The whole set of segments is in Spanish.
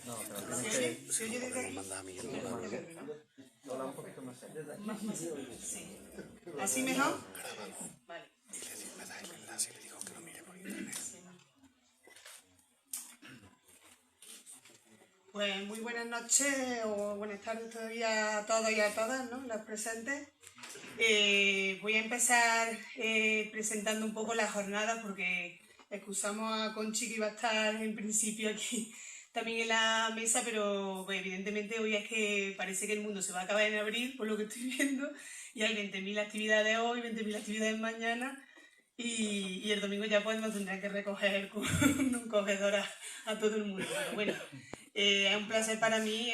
¿Se oye desde aquí? Habla un poquito más serio. Sí. ¿Así mejor? Vale. Y me da el enlace y le digo que lo mire por internet. Pues muy buenas noches o buenas tardes todavía a todos y a todas, ¿no? Las presentes. Voy a empezar presentando un poco la jornada porque excusamos a Conchi que iba a estar en principio aquí también en la mesa, pero pues, evidentemente hoy es que parece que el mundo se va a acabar en abril, por lo que estoy viendo, y hay 20.000 actividades hoy, 20.000 actividades mañana, y el domingo ya pues nos tendrán que recoger con un cogedor a todo el mundo. Pero bueno, es un placer para mí,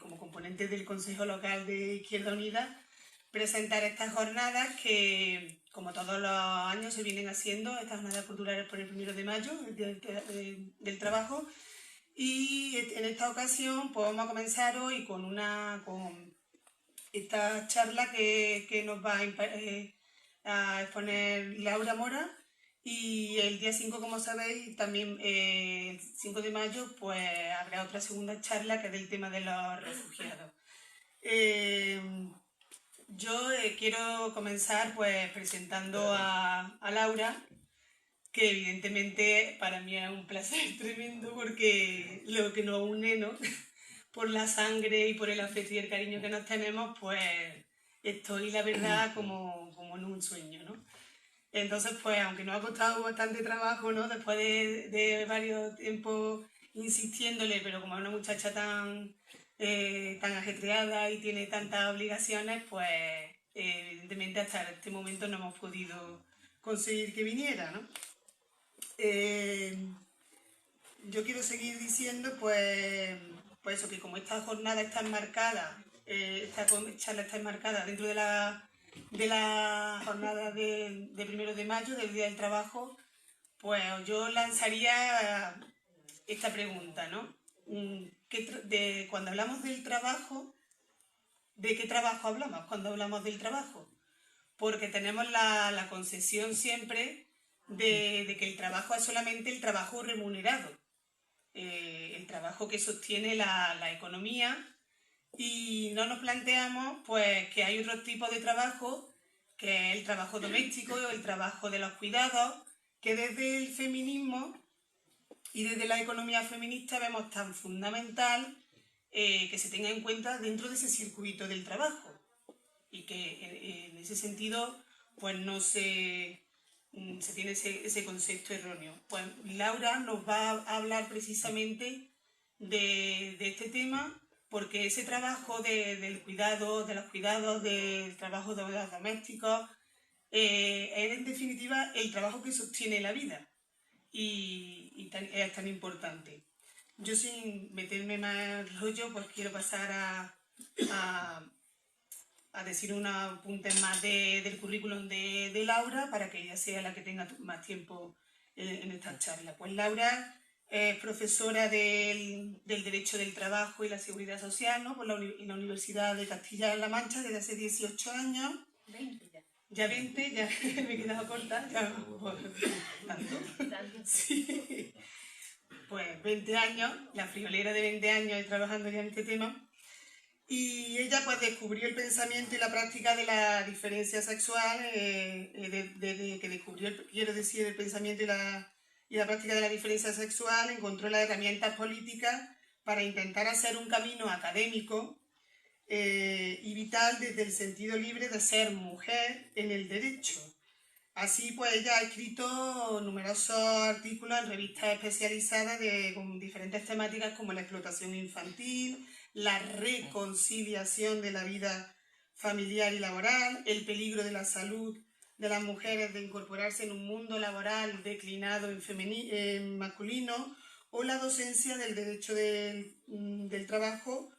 como componente del Consejo Local de Izquierda Unida, presentar estas jornadas que, como todos los años se vienen haciendo, estas jornadas culturales por el 1 de mayo, el Día del Trabajo, y en esta ocasión pues vamos a comenzar hoy con esta charla que nos va a exponer Laura Mora, y el día 5, como sabéis, también el 5 de mayo, pues habrá otra segunda charla que es del tema de los refugiados. Yo quiero comenzar pues presentando a Laura, que evidentemente para mí es un placer tremendo porque lo que nos une, ¿no? Por la sangre y por el afecto y el cariño que nos tenemos, pues estoy, la verdad, como en un sueño, ¿no? Entonces, pues, aunque nos ha costado bastante trabajo, ¿no? Después de varios tiempos insistiéndole, pero como es una muchacha tan ajetreada y tiene tantas obligaciones, pues, evidentemente hasta este momento no hemos podido conseguir que viniera, ¿no? Yo quiero seguir diciendo, pues eso, que como esta jornada está enmarcada, esta charla está enmarcada dentro de la jornada de 1 de mayo, del Día del Trabajo, pues yo lanzaría esta pregunta, ¿no? Cuando hablamos del trabajo, ¿de qué trabajo hablamos cuando hablamos del trabajo? Porque tenemos la concepción siempre de que el trabajo es solamente el trabajo remunerado, el trabajo que sostiene la economía, y no nos planteamos pues que hay otro tipo de trabajo, que es el trabajo doméstico, el trabajo de los cuidados, que desde el feminismo y desde la economía feminista vemos tan fundamental que se tenga en cuenta dentro de ese circuito del trabajo, y que en ese sentido pues no se tiene ese concepto erróneo. Pues Laura nos va a hablar precisamente de este tema, porque ese trabajo del cuidado, de los cuidados, del trabajo de los domésticos, es en definitiva el trabajo que sostiene la vida, y es tan importante. Yo, sin meterme más rollo, pues quiero pasar a decir unos apuntes más del currículum de Laura, para que ella sea la que tenga más tiempo en esta charla. Pues Laura es profesora del Derecho del Trabajo y la Seguridad Social, ¿no? En la Universidad de Castilla-La Mancha desde hace 18 años. 20 ya. Ya 20, ya me he quedado corta. Ya, pues, ¿tanto? Sí. Pues 20 años, la friolera de 20 años trabajando ya en este tema. Y ella pues descubrió el pensamiento y la práctica de la diferencia sexual, desde que descubrió, el pensamiento y la práctica de la diferencia sexual, encontró las herramientas políticas para intentar hacer un camino académico y vital desde el sentido libre de ser mujer en el derecho. Así pues ella ha escrito numerosos artículos en revistas especializadas con diferentes temáticas como la explotación infantil, la reconciliación de la vida familiar y laboral, el peligro de la salud de las mujeres de incorporarse en un mundo laboral declinado en masculino, o la docencia del derecho del trabajo,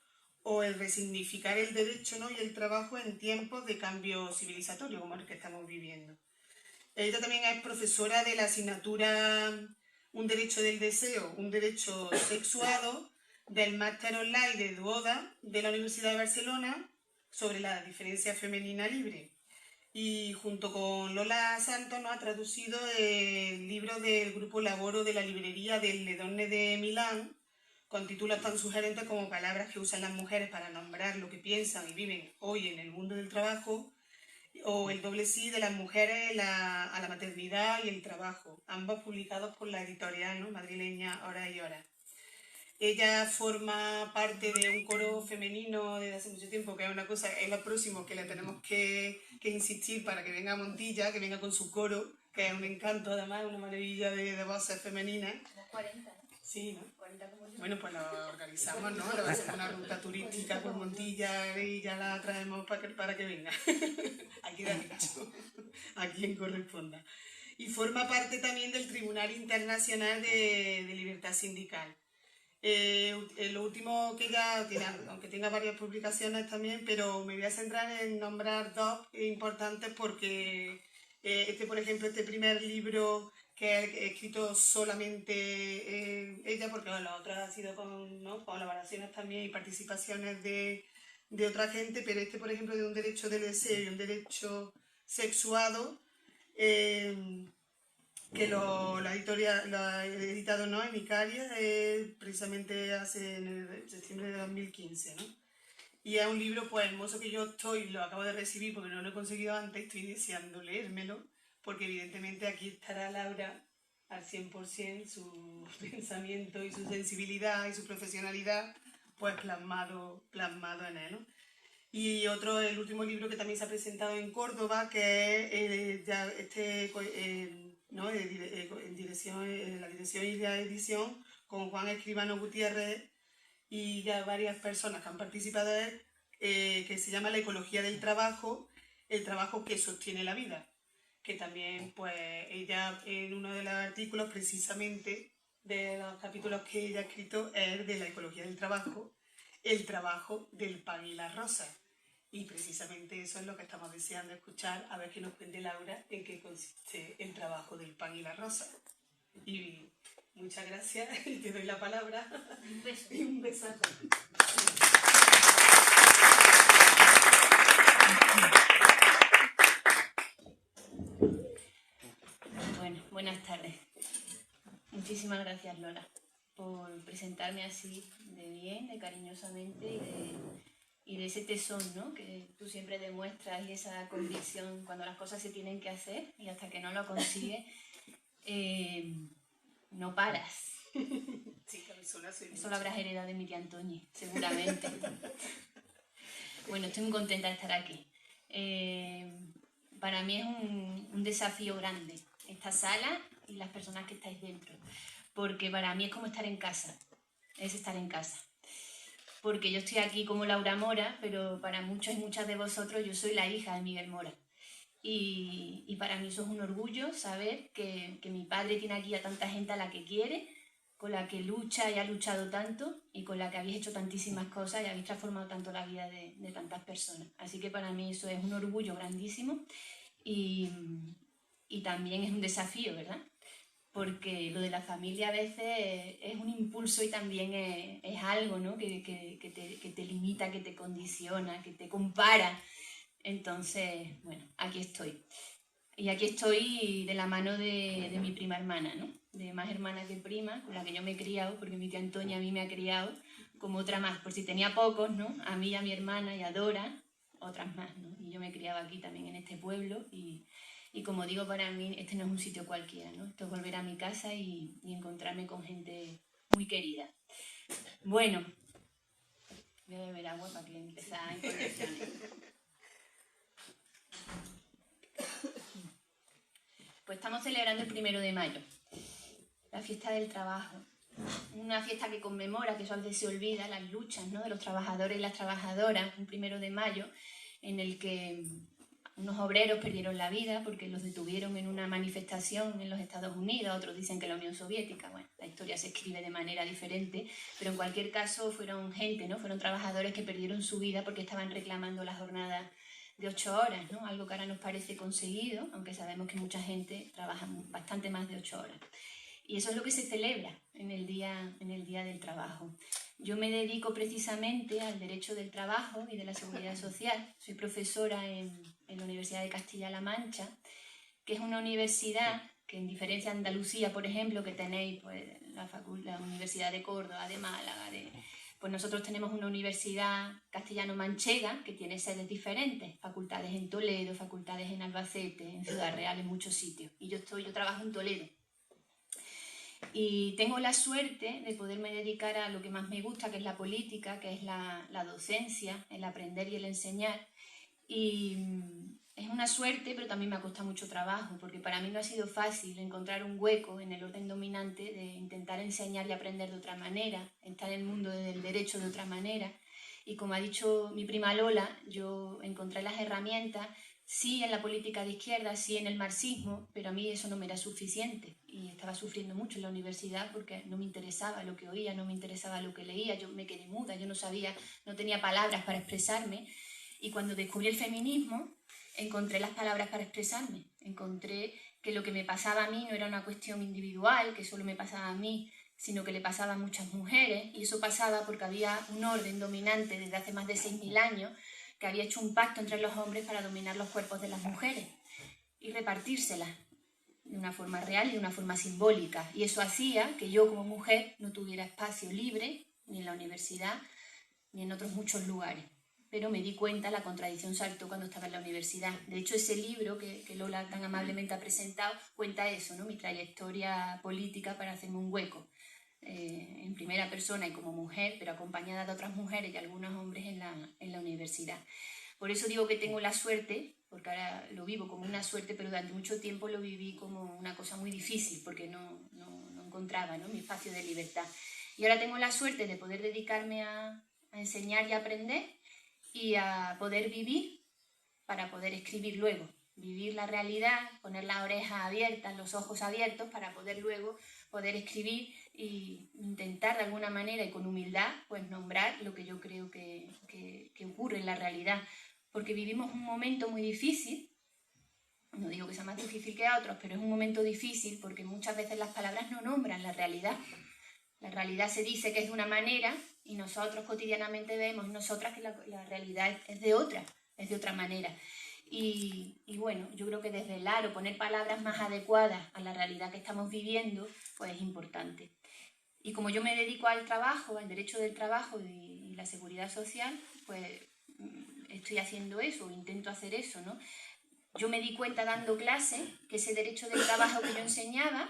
o el resignificar el derecho, ¿no? y el trabajo en tiempos de cambio civilizatorio como el que estamos viviendo. Ella también es profesora de la asignatura Un derecho del deseo, un derecho sexuado, del máster online de Duoda de la Universidad de Barcelona sobre la diferencia femenina libre. Y junto con Lola Santos nos ha traducido el libro del Grupo Laboro de la librería del Le Donne de Milán, con títulos tan sugerentes como Palabras que usan las mujeres para nombrar lo que piensan y viven hoy en el mundo del trabajo, o El doble sí de las mujeres a la maternidad y el trabajo, ambos publicados por la editorial, ¿no?, madrileña Horas y Horas. Ella forma parte de un coro femenino desde hace mucho tiempo, que es una cosa, es lo próximo que le tenemos que insistir para que venga a Montilla, que venga con su coro, que es un encanto además, una maravilla de voces femeninas. Las 40, ¿no? Sí, ¿no? 40 como yo. Bueno, pues lo organizamos, ¿no? Lo hacemos una ruta turística por Montilla y ya la traemos para que venga. Hay que dar dicho a quien corresponda. Y forma parte también del Tribunal Internacional de Libertad Sindical. Lo último que ella tiene, aunque tenga varias publicaciones también, pero me voy a centrar en nombrar dos importantes porque por ejemplo, este primer libro que he escrito solamente ella, porque la otra ha sido con, ¿no?, colaboraciones también y participaciones de otra gente, pero este, por ejemplo, de un derecho del deseo y un derecho sexuado, que lo ha editado, ¿no?, en Icaria, precisamente en septiembre de 2015, ¿no? Y es un libro pues hermoso que lo acabo de recibir porque no lo he conseguido antes, estoy deseando leérmelo, porque evidentemente aquí estará Laura al 100%, su pensamiento y su sensibilidad y su profesionalidad pues plasmado en él, ¿no? Y el último libro que también se ha presentado en Córdoba, que es ¿no?, la dirección y la edición con Juan Escribano Gutiérrez y ya varias personas que han participado en él, que se llama La ecología del trabajo, el trabajo que sostiene la vida, que también pues ella en uno de los artículos precisamente de los capítulos que ella ha escrito es el de la ecología del trabajo, el trabajo del pan y las rosas. Y precisamente eso es lo que estamos deseando escuchar, a ver qué nos cuente Laura en qué consiste el trabajo del pan y la rosa. Y muchas gracias y te doy la palabra. Un beso. Y un besazo. Bueno, buenas tardes. Muchísimas gracias, Lola, por presentarme así de bien, de cariñosamente y de ese tesón, ¿no?, que tú siempre demuestras, y esa convicción cuando las cosas se tienen que hacer y hasta que no lo consigues, no paras. Sí, que me suena así. Eso lo habrás heredado de mi tía Antoñi, seguramente. Bueno, estoy muy contenta de estar aquí. Para mí es un desafío grande esta sala y las personas que estáis dentro, porque para mí es como estar en casa, es estar en casa. Porque yo estoy aquí como Laura Mora, pero para muchos y muchas de vosotros yo soy la hija de Miguel Mora. Y para mí eso es un orgullo saber que mi padre tiene aquí a tanta gente a la que quiere, con la que lucha y ha luchado tanto y con la que habéis hecho tantísimas cosas y habéis transformado tanto la vida de tantas personas. Así que para mí eso es un orgullo grandísimo y también es un desafío, ¿verdad? Porque lo de la familia a veces es un impulso y también es algo, ¿no?, que te limita, que te condiciona, que te compara. Entonces, bueno, aquí estoy. Y aquí estoy de la mano de mi prima hermana, ¿no?, de más hermana que prima, con la que yo me he criado, porque mi tía Antonia a mí me ha criado como otra más. Por si tenía pocos, ¿no?, a mí, a mi hermana y a Dora, otras más, ¿no? Y yo me criaba aquí también en este pueblo y como digo, para mí este no es un sitio cualquiera, ¿no? Esto es volver a mi casa y encontrarme con gente muy querida. Bueno, voy a beber agua para que empezar en condiciones. Pues estamos celebrando el 1 de mayo, la fiesta del trabajo. Una fiesta que conmemora, que eso a veces se olvida, las luchas, ¿no?, de los trabajadores y las trabajadoras, un 1 de mayo en el que unos obreros perdieron la vida porque los detuvieron en una manifestación en los Estados Unidos, otros dicen que en la Unión Soviética. Bueno, la historia se escribe de manera diferente, pero en cualquier caso fueron gente, ¿no?, fueron trabajadores que perdieron su vida porque estaban reclamando la jornada de 8 horas, ¿no?, algo que ahora nos parece conseguido, aunque sabemos que mucha gente trabaja bastante más de 8 horas. Y eso es lo que se celebra en el Día del Trabajo. Yo me dedico precisamente al derecho del trabajo y de la seguridad social. Soy profesora en la Universidad de Castilla-La Mancha, que es una universidad que en diferencia de Andalucía, por ejemplo, que tenéis pues, la Universidad de Córdoba, de Málaga, pues nosotros tenemos una universidad castellano-manchega que tiene sedes diferentes, facultades en Toledo, facultades en Albacete, en Ciudad Real, en muchos sitios. Y yo trabajo en Toledo. Y tengo la suerte de poderme dedicar a lo que más me gusta, que es la política, que es la docencia, el aprender y el enseñar. Y es una suerte, pero también me ha costado mucho trabajo, porque para mí no ha sido fácil encontrar un hueco en el orden dominante de intentar enseñar y aprender de otra manera, estar en el mundo del derecho de otra manera. Y como ha dicho mi prima Lola, yo encontré las herramientas, sí en la política de izquierda, sí en el marxismo, pero a mí eso no me era suficiente. Y estaba sufriendo mucho en la universidad porque no me interesaba lo que oía, no me interesaba lo que leía, yo me quedé muda, yo no sabía, no tenía palabras para expresarme. Y cuando descubrí el feminismo, encontré las palabras para expresarme. Encontré que lo que me pasaba a mí no era una cuestión individual, que solo me pasaba a mí, sino que le pasaba a muchas mujeres. Y eso pasaba porque había un orden dominante desde hace más de 6.000 años que había hecho un pacto entre los hombres para dominar los cuerpos de las mujeres y repartírselas de una forma real y de una forma simbólica. Y eso hacía que yo como mujer no tuviera espacio libre, ni en la universidad, ni en otros muchos lugares. Pero me di cuenta, la contradicción saltó cuando estaba en la universidad. De hecho, ese libro que Lola tan amablemente ha presentado cuenta eso, ¿no? Mi trayectoria política para hacerme un hueco, en primera persona y como mujer, pero acompañada de otras mujeres y algunos hombres en la universidad. Por eso digo que tengo la suerte, porque ahora lo vivo como una suerte, pero durante mucho tiempo lo viví como una cosa muy difícil, porque no encontraba, ¿no?, mi espacio de libertad. Y ahora tengo la suerte de poder dedicarme a enseñar y a aprender, y a poder vivir para poder escribir luego, vivir la realidad, poner las orejas abiertas, los ojos abiertos para poder luego poder escribir e intentar de alguna manera y con humildad pues nombrar lo que yo creo que ocurre en la realidad, porque vivimos un momento muy difícil, no digo que sea más difícil que a otros, pero es un momento difícil porque muchas veces las palabras no nombran la realidad. La realidad se dice que es de una manera y nosotros cotidianamente vemos, nosotras, que la realidad es de otra manera. Y bueno, yo creo que desvelar o poner palabras más adecuadas a la realidad que estamos viviendo, pues es importante. Y como yo me dedico al trabajo, al derecho del trabajo y la seguridad social, pues estoy haciendo eso, intento hacer eso, ¿no? Yo me di cuenta dando clases que ese derecho del trabajo que yo enseñaba,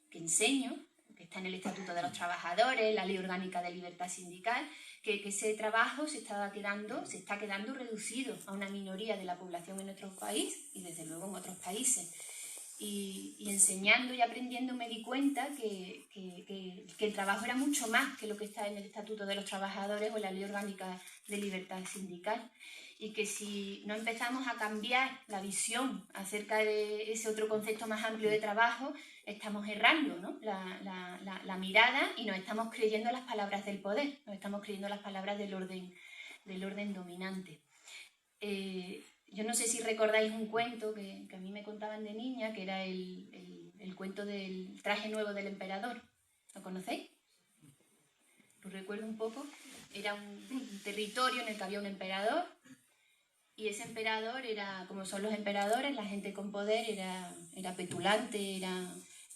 que enseño, que está en el Estatuto de los Trabajadores, la Ley Orgánica de Libertad Sindical, que ese trabajo se está quedando reducido a una minoría de la población en nuestro país y desde luego en otros países. Y enseñando y aprendiendo me di cuenta que el trabajo era mucho más que lo que está en el Estatuto de los Trabajadores o en la Ley Orgánica de Libertad Sindical. Y que si no empezamos a cambiar la visión acerca de ese otro concepto más amplio de trabajo, estamos errando, ¿no?, la mirada, y nos estamos creyendo las palabras del poder, nos estamos creyendo las palabras del orden dominante. Yo no sé si recordáis un cuento que a mí me contaban de niña, que era el cuento del traje nuevo del emperador. ¿Lo conocéis? Lo recuerdo un poco. Era un territorio en el que había un emperador, y ese emperador era, como son los emperadores, la gente con poder, era petulante,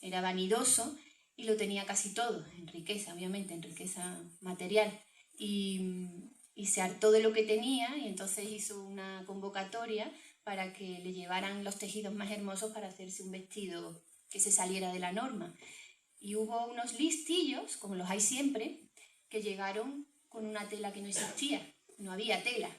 era vanidoso, y lo tenía casi todo, en riqueza, obviamente, en riqueza material. Y se hartó de lo que tenía, y entonces hizo una convocatoria para que le llevaran los tejidos más hermosos para hacerse un vestido que se saliera de la norma. Y hubo unos listillos, como los hay siempre, que llegaron con una tela que no existía, no había tela.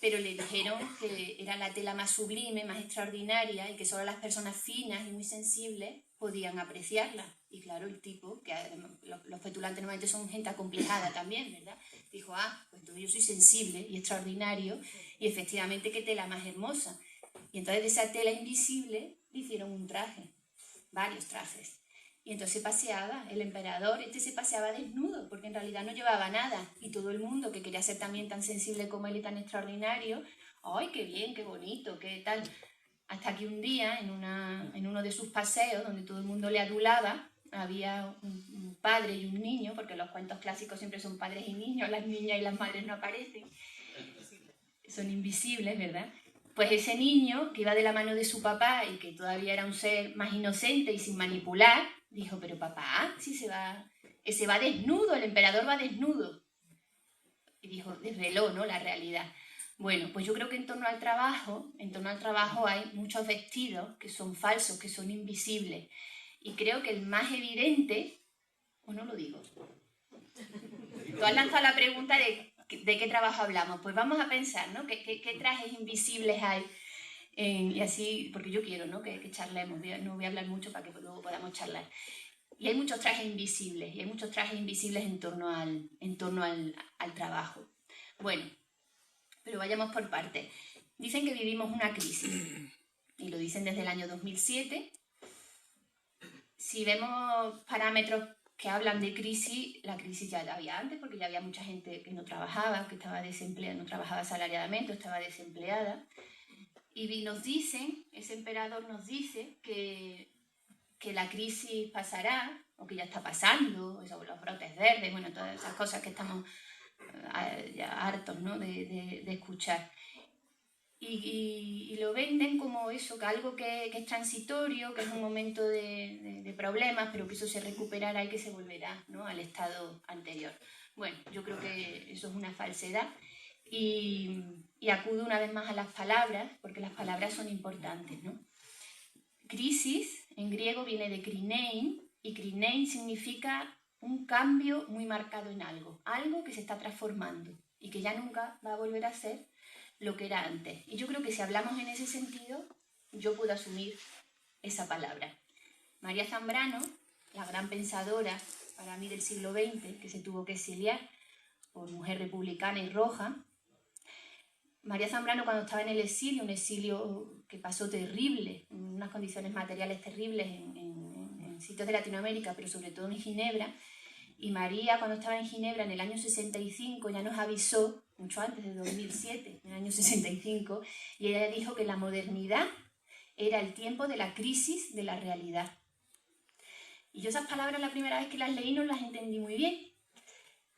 Pero le dijeron que era la tela más sublime, más extraordinaria, y que solo las personas finas y muy sensibles podían apreciarla. Y claro, el tipo, que los petulantes normalmente son gente acomplejada también, ¿verdad?, dijo, pues entonces yo soy sensible y extraordinario, y efectivamente qué tela más hermosa. Y entonces de esa tela invisible le hicieron un traje, varios trajes. Y entonces se paseaba, el emperador se paseaba desnudo, porque en realidad no llevaba nada. Y todo el mundo, que quería ser también tan sensible como él y tan extraordinario, ¡ay, qué bien, qué bonito, qué tal! Hasta que un día, en uno de sus paseos, donde todo el mundo le adulaba, había un padre y un niño, porque los cuentos clásicos siempre son padres y niños, las niñas y las madres no aparecen, son invisibles, ¿verdad? Pues ese niño, que iba de la mano de su papá y que todavía era un ser más inocente y sin manipular, dijo, pero papá, si se va desnudo, el emperador va desnudo. Y dijo, desveló, ¿no?, la realidad. Bueno, pues yo creo que en torno al trabajo hay muchos vestidos que son falsos, que son invisibles. Y creo que el más evidente, o no lo digo. Tú has lanzado la pregunta de qué trabajo hablamos. Pues vamos a pensar, ¿no? ¿Qué trajes invisibles hay? Y así, porque yo quiero, ¿no?, que charlemos. No voy a hablar mucho para que luego podamos charlar. Y hay muchos trajes invisibles, en torno al trabajo. Bueno, pero vayamos por partes. Dicen que vivimos una crisis, y lo dicen desde el año 2007. Si vemos parámetros que hablan de crisis, la crisis ya la había antes, porque ya había mucha gente que no trabajaba, que estaba desempleada, no trabajaba asalariadamente, estaba desempleada. Y nos dicen, ese emperador nos dice que la crisis pasará, o que ya está pasando, los brotes verdes, bueno, todas esas cosas que estamos ya hartos, ¿no?, de escuchar. Y lo venden como eso, que algo que es transitorio, que es un momento de problemas, pero que eso se recuperará y que se volverá, ¿no?, al estado anterior. Bueno, yo creo que eso es una falsedad y acudo una vez más a las palabras, porque las palabras son importantes, ¿no? Crisis en griego viene de krinein, y krinein significa un cambio muy marcado en algo que se está transformando y que ya nunca va a volver a ser lo que era antes. Y yo creo que si hablamos en ese sentido, yo puedo asumir esa palabra. María Zambrano, la gran pensadora para mí del siglo XX, que se tuvo que exiliar por mujer republicana y roja, María Zambrano, cuando estaba en el exilio, un exilio que pasó terrible, en unas condiciones materiales terribles en sitios de Latinoamérica, pero sobre todo en Ginebra, y María, cuando estaba en Ginebra en el año 65, ya nos avisó, mucho antes de 2007, en el año 65, y ella dijo que la modernidad era el tiempo de la crisis de la realidad. Y yo esas palabras la primera vez que las leí no las entendí muy bien,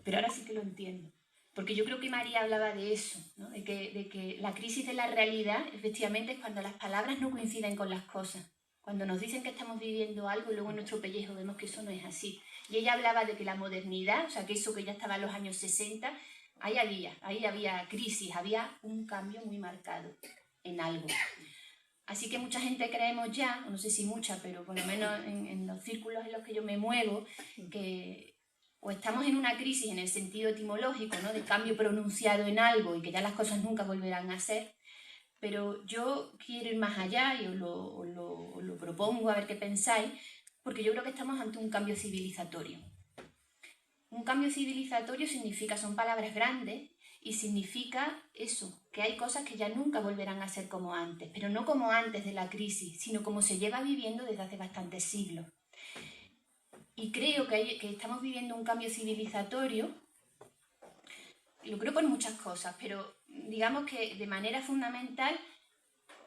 pero ahora sí que lo entiendo. Porque yo creo que María hablaba de eso, ¿no?, de que la crisis de la realidad efectivamente es cuando las palabras no coinciden con las cosas. Cuando nos dicen que estamos viviendo algo y luego en nuestro pellejo vemos que eso no es así. Y ella hablaba de que la modernidad, o sea, que eso que ya estaba en los años 60, ahí había crisis, había un cambio muy marcado en algo. Así que mucha gente creemos ya, no sé si mucha, pero por lo menos en los círculos en los que yo me muevo, que o estamos en una crisis en el sentido etimológico, ¿no?, de cambio pronunciado en algo y que ya las cosas nunca volverán a ser, pero yo quiero ir más allá y os lo propongo a ver qué pensáis, porque yo creo que estamos ante un cambio civilizatorio. Un cambio civilizatorio son palabras grandes y significa eso, que hay cosas que ya nunca volverán a ser como antes, pero no como antes de la crisis, sino como se lleva viviendo desde hace bastantes siglos. Y creo que estamos viviendo un cambio civilizatorio, lo creo por muchas cosas, pero digamos que de manera fundamental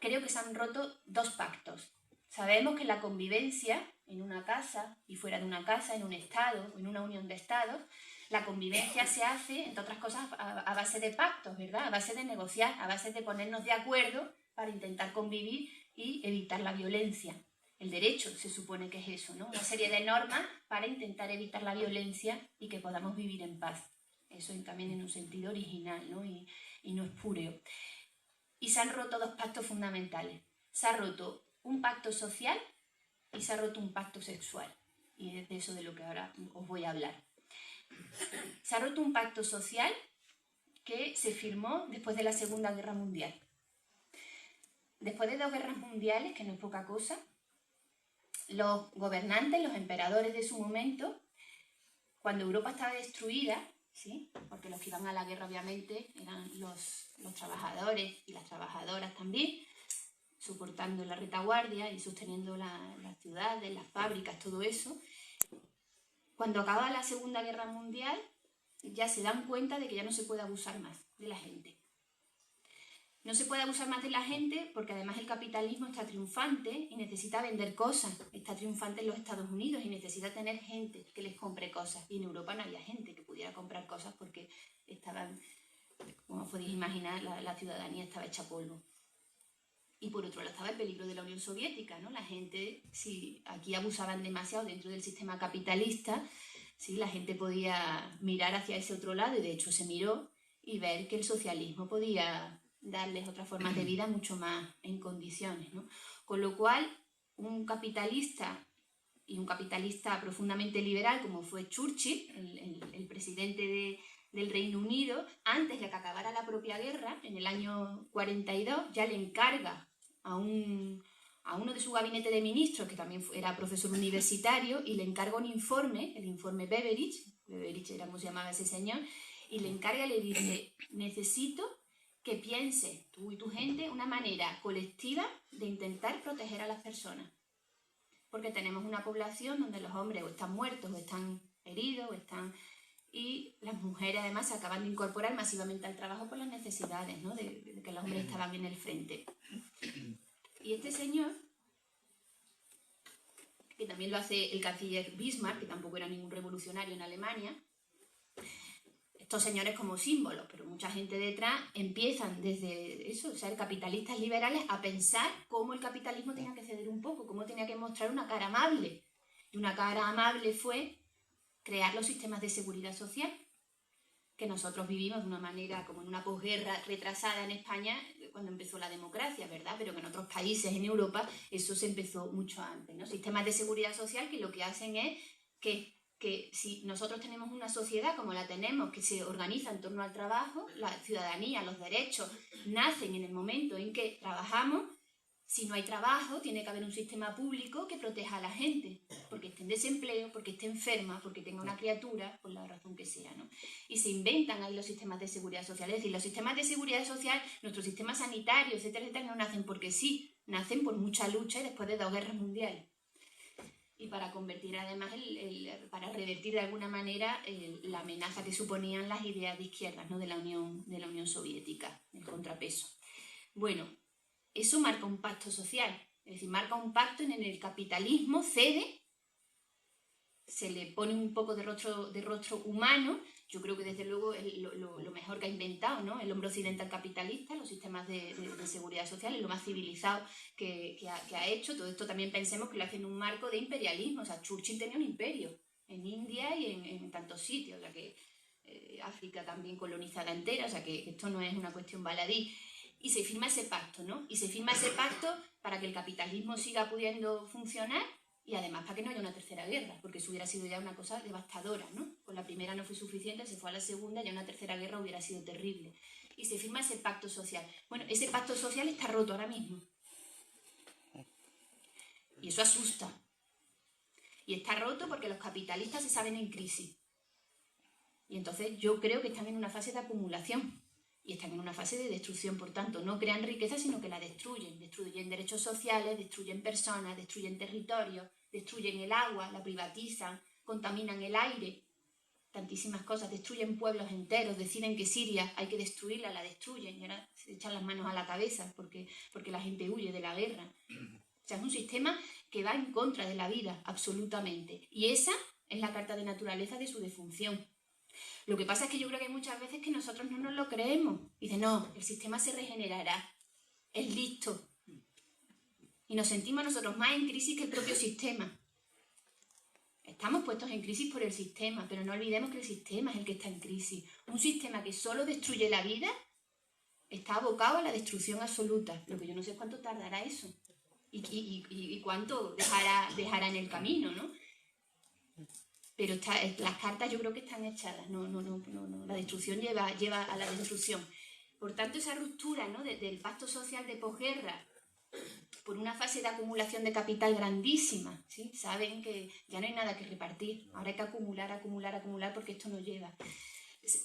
creo que se han roto dos pactos. Sabemos que la convivencia en una casa y fuera de una casa, en un estado o en una unión de estados, la convivencia se hace, entre otras cosas, a base de pactos, ¿verdad? A base de negociar, a base de ponernos de acuerdo para intentar convivir y evitar la violencia. El derecho se supone que es eso, ¿no? Una serie de normas para intentar evitar la violencia y que podamos vivir en paz. Eso también en un sentido original, ¿no? Y no espúreo. Y se han roto dos pactos fundamentales. Se ha roto un pacto social y se ha roto un pacto sexual. Y es de eso de lo que ahora os voy a hablar. Se ha roto un pacto social que se firmó después de la Segunda Guerra Mundial. Después de 2 guerras mundiales, que no es poca cosa, los gobernantes, los emperadores de su momento, cuando Europa estaba destruida, ¿sí?, porque los que iban a la guerra obviamente eran los trabajadores y las trabajadoras también, soportando la retaguardia y sosteniendo las ciudades, las fábricas, todo eso. Cuando acaba la Segunda Guerra Mundial, ya se dan cuenta de que ya no se puede abusar más de la gente. No se puede abusar más de la gente porque además el capitalismo está triunfante y necesita vender cosas. Está triunfante en los Estados Unidos y necesita tener gente que les compre cosas. Y en Europa no había gente que pudiera comprar cosas porque estaban, como os podéis imaginar, la ciudadanía estaba hecha polvo. Y por otro lado estaba el peligro de la Unión Soviética, ¿no? La gente, si aquí abusaban demasiado dentro del sistema capitalista, ¿sí? La gente podía mirar hacia ese otro lado, y de hecho se miró, y ver que el socialismo podía darles otras formas de vida mucho más en condiciones, ¿no? Con lo cual, un capitalista, y un capitalista profundamente liberal como fue Churchill, el presidente del Reino Unido, antes de que acabara la propia guerra, en el año 42, ya le encarga a uno de su gabinete de ministros, que también era profesor universitario, y le encarga un informe, el informe Beveridge era como se llamaba ese señor, y le encarga y le dice: necesito que pienses tú y tu gente una manera colectiva de intentar proteger a las personas, porque tenemos una población donde los hombres o están muertos o están heridos y las mujeres además se acaban de incorporar masivamente al trabajo por las necesidades, ¿no? de que los hombres estaban en el frente. Y este señor, que también lo hace el canciller Bismarck, que tampoco era ningún revolucionario en Alemania, estos señores como símbolos, pero mucha gente detrás empiezan desde eso, ser capitalistas liberales, a pensar cómo el capitalismo tenía que ceder un poco, cómo tenía que mostrar una cara amable. Y una cara amable fue crear los sistemas de seguridad social, que nosotros vivimos de una manera como en una posguerra retrasada en España cuando empezó la democracia, ¿verdad? Pero que en otros países en Europa eso se empezó mucho antes, ¿no? Sistemas de seguridad social que lo que hacen es que si nosotros tenemos una sociedad como la tenemos, que se organiza en torno al trabajo, la ciudadanía, los derechos nacen en el momento en que trabajamos. Si no hay trabajo, tiene que haber un sistema público que proteja a la gente, porque esté en desempleo, porque esté enferma, porque tenga una criatura, por la razón que sea, ¿no? Y se inventan ahí los sistemas de seguridad social. Es decir, los sistemas de seguridad social, nuestro sistema sanitario, etcétera, etcétera, no nacen porque sí, nacen por mucha lucha y después de 2 guerras mundiales. Y para convertir además, para revertir de alguna manera la amenaza que suponían las ideas de izquierdas, ¿no? de la Unión Soviética, el contrapeso. Bueno, eso marca un pacto social, es decir, marca un pacto en el capitalismo cede, se le pone un poco de rostro humano. Yo creo que desde luego es lo mejor que ha inventado, ¿no? El hombre occidental capitalista, los sistemas de seguridad social, es lo más civilizado que ha hecho. Todo esto también pensemos que lo hace en un marco de imperialismo. O sea, Churchill tenía un imperio en India y en tantos sitios, o sea que África también colonizada entera, o sea que esto no es una cuestión baladí. Y se firma ese pacto, ¿no? Y se firma ese pacto para que el capitalismo siga pudiendo funcionar y además para que no haya una tercera guerra, porque eso hubiera sido ya una cosa devastadora, ¿no? Con la primera no fue suficiente, se fue a la segunda, ya una tercera guerra hubiera sido terrible. Y se firma ese pacto social. Bueno, ese pacto social está roto ahora mismo. Y eso asusta. Y está roto porque los capitalistas se saben en crisis. Y entonces yo creo que están en una fase de acumulación. Y están en una fase de destrucción, por tanto, no crean riqueza, sino que la destruyen. Destruyen derechos sociales, destruyen personas, destruyen territorios, destruyen el agua, la privatizan, contaminan el aire, tantísimas cosas, destruyen pueblos enteros, deciden que Siria hay que destruirla, la destruyen y ahora se echan las manos a la cabeza porque la gente huye de la guerra. O sea, es un sistema que va en contra de la vida, absolutamente. Y esa es la carta de naturaleza de su defunción. Lo que pasa es que yo creo que hay muchas veces que nosotros no nos lo creemos. Dicen, no, el sistema se regenerará, es listo. Y nos sentimos nosotros más en crisis que el propio sistema. Estamos puestos en crisis por el sistema, pero no olvidemos que el sistema es el que está en crisis. Un sistema que solo destruye la vida está abocado a la destrucción absoluta. Lo que yo no sé cuánto tardará eso y cuánto dejará en el camino, ¿no? Pero las cartas yo creo que están echadas, no, la destrucción lleva a la destrucción. Por tanto, esa ruptura, ¿no? del pacto social de posguerra, por una fase de acumulación de capital grandísima, ¿sí? Saben que ya no hay nada que repartir, ahora hay que acumular porque esto no lleva.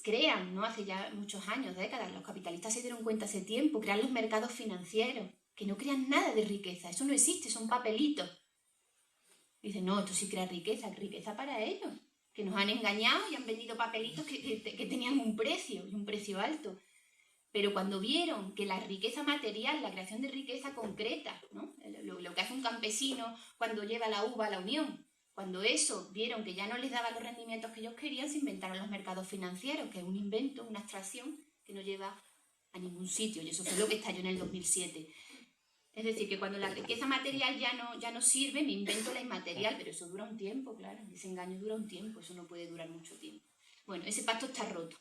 Crean, ¿no? Hace ya muchos años, décadas, los capitalistas se dieron cuenta hace tiempo, crean los mercados financieros, que no crean nada de riqueza, eso no existe, son papelitos. Dicen, no, esto sí crea riqueza para ellos, que nos han engañado y han vendido papelitos que tenían un precio, y un precio alto. Pero cuando vieron que la riqueza material, la creación de riqueza concreta, ¿no? Lo que hace un campesino cuando lleva la uva a la Unión, cuando eso vieron que ya no les daba los rendimientos que ellos querían, se inventaron los mercados financieros, que es un invento, una abstracción que no lleva a ningún sitio, y eso fue lo que estalló en el 2007. Es decir, que cuando la riqueza material ya no sirve, me invento la inmaterial, pero eso dura un tiempo, claro, ese engaño dura un tiempo, eso no puede durar mucho tiempo. Bueno, ese pacto está roto.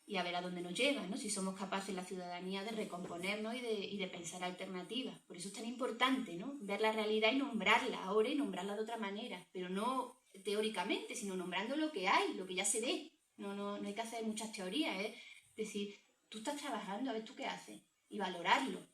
Y a ver a dónde nos lleva, ¿no? Si somos capaces la ciudadanía de recomponernos y de pensar alternativas. Por eso es tan importante, ¿no? Ver la realidad y nombrarla ahora y nombrarla de otra manera, pero no teóricamente, sino nombrando lo que hay, lo que ya se ve. No hay que hacer muchas teorías, ¿eh? Es decir, tú estás trabajando, a ver tú qué haces, y valorarlo.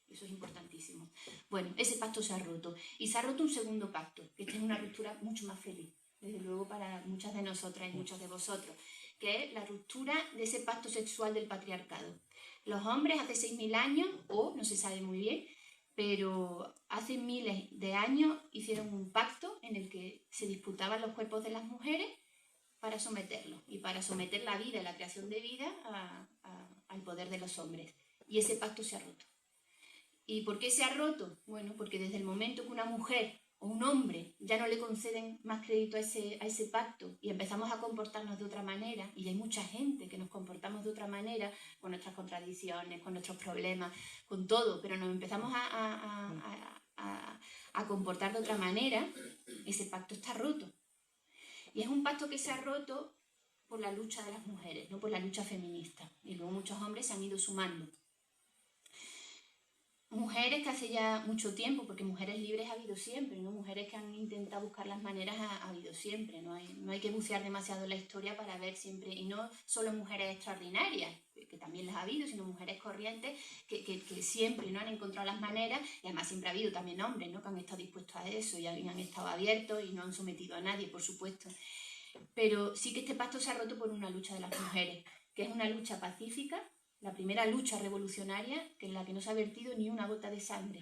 Eso es importantísimo. Bueno, ese pacto se ha roto. Y se ha roto un segundo pacto, que esta es una ruptura mucho más feliz, desde luego para muchas de nosotras y muchos de vosotros, que es la ruptura de ese pacto sexual del patriarcado. Los hombres hace 6.000 años, o no se sabe muy bien, pero hace miles de años hicieron un pacto en el que se disputaban los cuerpos de las mujeres para someterlos y para someter la vida, la creación de vida al poder de los hombres. Y ese pacto se ha roto. ¿Y por qué se ha roto? Bueno, porque desde el momento que una mujer o un hombre ya no le conceden más crédito a ese pacto y empezamos a comportarnos de otra manera, y hay mucha gente que nos comportamos de otra manera, con nuestras contradicciones, con nuestros problemas, con todo, pero nos empezamos a comportar de otra manera, ese pacto está roto. Y es un pacto que se ha roto por la lucha de las mujeres, no por la lucha feminista. Y luego muchos hombres se han ido sumando. Mujeres que hace ya mucho tiempo, porque mujeres libres ha habido siempre, ¿no? Mujeres que han intentado buscar las maneras ha habido siempre, no hay que bucear demasiado en la historia para ver siempre, y no solo mujeres extraordinarias, que también las ha habido, sino mujeres corrientes que siempre, ¿no?, han encontrado las maneras, y además siempre ha habido también hombres, ¿no?, que han estado dispuestos a eso y han estado abiertos y no han sometido a nadie, por supuesto. Pero sí que este pacto se ha roto por una lucha de las mujeres, que es una lucha pacífica, la primera lucha revolucionaria en la que no se ha vertido ni una gota de sangre.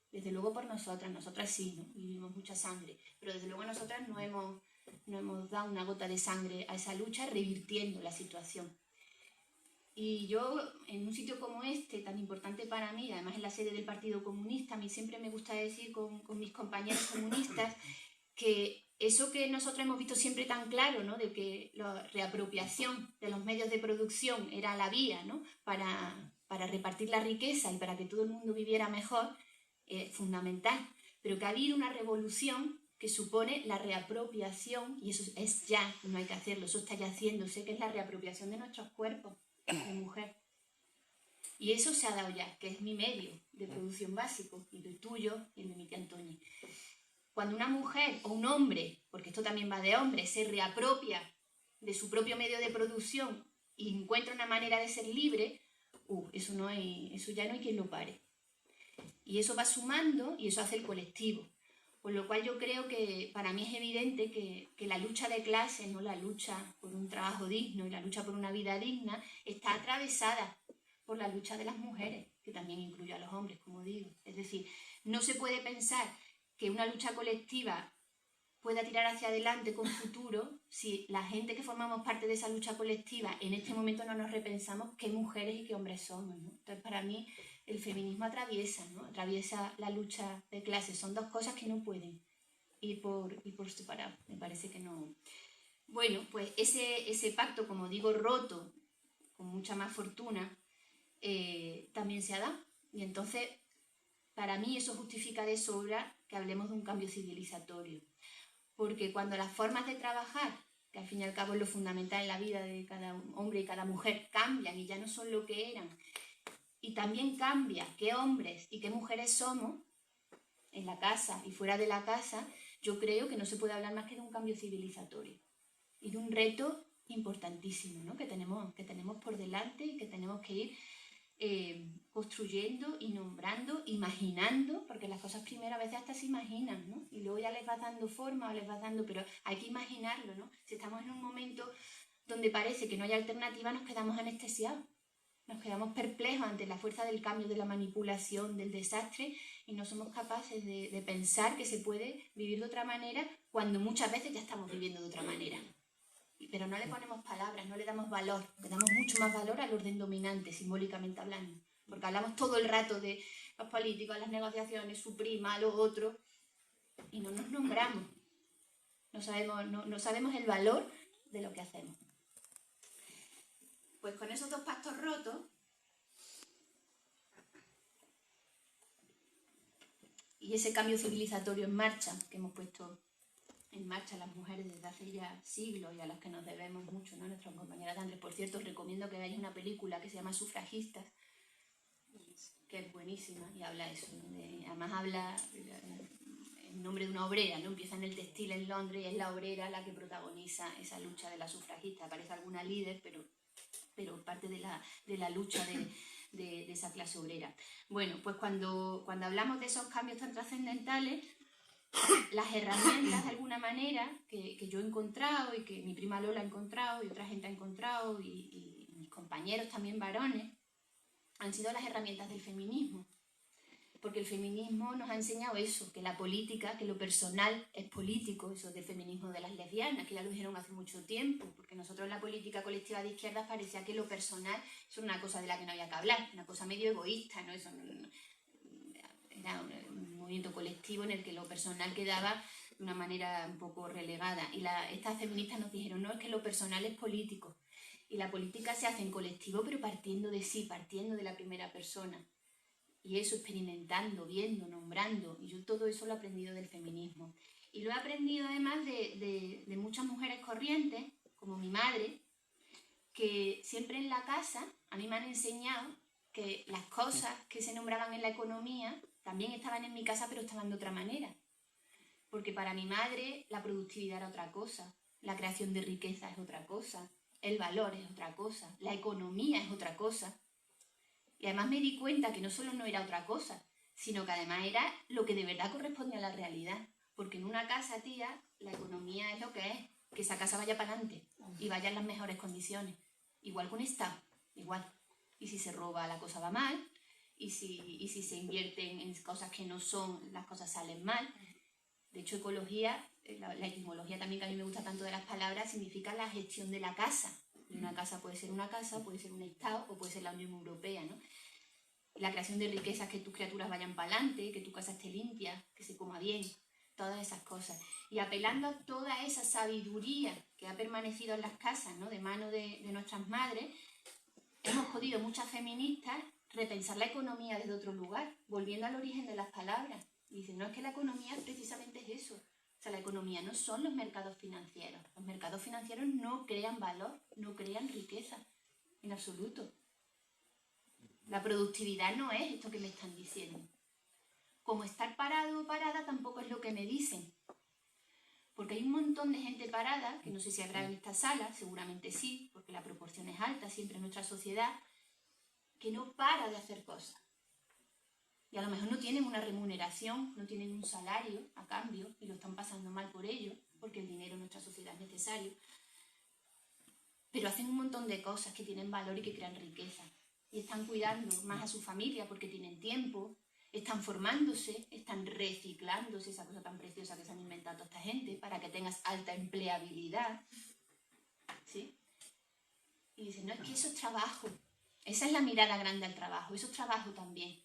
Desde luego por nosotras sí, ¿no?, vivimos mucha sangre, pero desde luego nosotras no hemos dado una gota de sangre a esa lucha, revirtiendo la situación. Y yo, en un sitio como este, tan importante para mí, además en la sede del Partido Comunista, a mí siempre me gusta decir con mis compañeros comunistas que eso que nosotros hemos visto siempre tan claro, ¿no?, de que la reapropiación de los medios de producción era la vía, ¿no?, para repartir la riqueza y para que todo el mundo viviera mejor, es fundamental, pero que ha habido una revolución que supone la reapropiación, y eso es ya, no hay que hacerlo, eso está ya haciéndose, que es la reapropiación de nuestros cuerpos de mujer. Y eso se ha dado ya, que es mi medio de producción básico, y el tuyo y el de mi tía Antonia. Cuando una mujer o un hombre, porque esto también va de hombres, se reapropia de su propio medio de producción y encuentra una manera de ser libre, eso ya no hay quien lo pare. Y eso va sumando y eso hace el colectivo. Por lo cual yo creo que para mí es evidente que la lucha de clases, ¿no?, la lucha por un trabajo digno y la lucha por una vida digna, está atravesada por la lucha de las mujeres, que también incluye a los hombres, como digo. Es decir, no se puede pensar que una lucha colectiva pueda tirar hacia adelante con futuro si la gente que formamos parte de esa lucha colectiva en este momento no nos repensamos qué mujeres y qué hombres somos, ¿no? Entonces, para mí, el feminismo atraviesa la lucha de clases. Son dos cosas que no pueden ir por separado. Me parece que no. Bueno, pues ese pacto, como digo, roto, con mucha más fortuna, también se ha dado. Y entonces, para mí eso justifica de sobra que hablemos de un cambio civilizatorio. Porque cuando las formas de trabajar, que al fin y al cabo es lo fundamental en la vida de cada hombre y cada mujer, cambian y ya no son lo que eran, y también cambia qué hombres y qué mujeres somos en la casa y fuera de la casa, yo creo que no se puede hablar más que de un cambio civilizatorio y de un reto importantísimo, ¿no?, que tenemos por delante y que tenemos que ir construyendo y nombrando, imaginando, porque las cosas primero a veces hasta se imaginan, ¿no?, y luego ya les vas dando forma o les vas dando, pero hay que imaginarlo, ¿no? Si estamos en un momento donde parece que no hay alternativa, nos quedamos anestesiados, nos quedamos perplejos ante la fuerza del cambio, de la manipulación, del desastre, y no somos capaces de pensar que se puede vivir de otra manera cuando muchas veces ya estamos viviendo de otra manera. Pero no le ponemos palabras, no le damos valor, le damos mucho más valor al orden dominante, simbólicamente hablando, porque hablamos todo el rato de los políticos, las negociaciones, su prima, lo otro, y no nos nombramos, no sabemos el valor de lo que hacemos. Pues con esos dos pactos rotos, ese cambio civilizatorio en marcha, que hemos puesto en marcha las mujeres desde hace ya siglos y a las que nos debemos mucho, ¿no? Nuestras compañeras de Andrés. Por cierto, os recomiendo que veáis una película que se llama Sufragistas, que es buenísima y habla eso, ¿no? Además habla en nombre de una obrera, ¿no? Empieza en el textil en Londres y es la obrera la que protagoniza esa lucha de la sufragista. Aparece alguna líder, pero parte de la lucha de esa clase obrera. Bueno, pues cuando hablamos de esos cambios tan trascendentales, las herramientas de alguna manera que yo he encontrado y que mi prima Lola ha encontrado y otra gente ha encontrado y mis compañeros también varones, han sido las herramientas del feminismo. Porque el feminismo nos ha enseñado eso, que la política, que lo personal es político, eso del feminismo de las lesbianas, que ya lo dijeron hace mucho tiempo, porque nosotros en la política colectiva de izquierdas parecía que lo personal es una cosa de la que no había que hablar, una cosa medio egoísta, ¿no? Eso era un movimiento colectivo en el que lo personal quedaba de una manera un poco relegada. Y estas feministas nos dijeron, no, es que lo personal es político. Y la política se hace en colectivo, pero partiendo de sí, partiendo de la primera persona. Y eso, experimentando, viendo, nombrando. Y yo todo eso lo he aprendido del feminismo. Y lo he aprendido además de muchas mujeres corrientes, como mi madre, que siempre en la casa a mí me han enseñado que las cosas que se nombraban en la economía también estaban en mi casa, pero estaban de otra manera. Porque para mi madre la productividad era otra cosa, la creación de riqueza es otra cosa, el valor es otra cosa, la economía es otra cosa. Y además me di cuenta que no solo no era otra cosa, sino que además era lo que de verdad correspondía a la realidad. Porque en una casa, tía, la economía es lo que es, que esa casa vaya para adelante y vaya en las mejores condiciones. Igual con Estado, igual. Y si se roba, la cosa va mal, y si se invierten en cosas que no son, las cosas salen mal. De hecho, ecología, la etimología también que a mí me gusta tanto de las palabras, significa la gestión de la casa. Y una casa puede ser una casa, puede ser un Estado o puede ser la Unión Europea, ¿no? La creación de riquezas, que tus criaturas vayan para adelante, que tu casa esté limpia, que se coma bien, todas esas cosas. Y apelando a toda esa sabiduría que ha permanecido en las casas, ¿no? De mano de nuestras madres, hemos podido muchas feministas repensar la economía desde otro lugar, volviendo al origen de las palabras. Y dicen, no, es que la economía precisamente es eso. O sea, la economía no son los mercados financieros. Los mercados financieros no crean valor, no crean riqueza, en absoluto. La productividad no es esto que me están diciendo. Como estar parado o parada tampoco es lo que me dicen. Porque hay un montón de gente parada, que no sé si habrá en esta sala, seguramente sí, porque la proporción es alta siempre en nuestra sociedad, que no para de hacer cosas. Y a lo mejor no tienen una remuneración, no tienen un salario a cambio y lo están pasando mal por ello, porque el dinero en nuestra sociedad es necesario. Pero hacen un montón de cosas que tienen valor y que crean riqueza. Y están cuidando más a su familia porque tienen tiempo, están formándose, están reciclándose, esa cosa tan preciosa que se han inventado toda esta gente, para que tengas alta empleabilidad. ¿Sí? Y dicen, no, es que eso es trabajo. Esa es la mirada grande al trabajo, eso es trabajo también.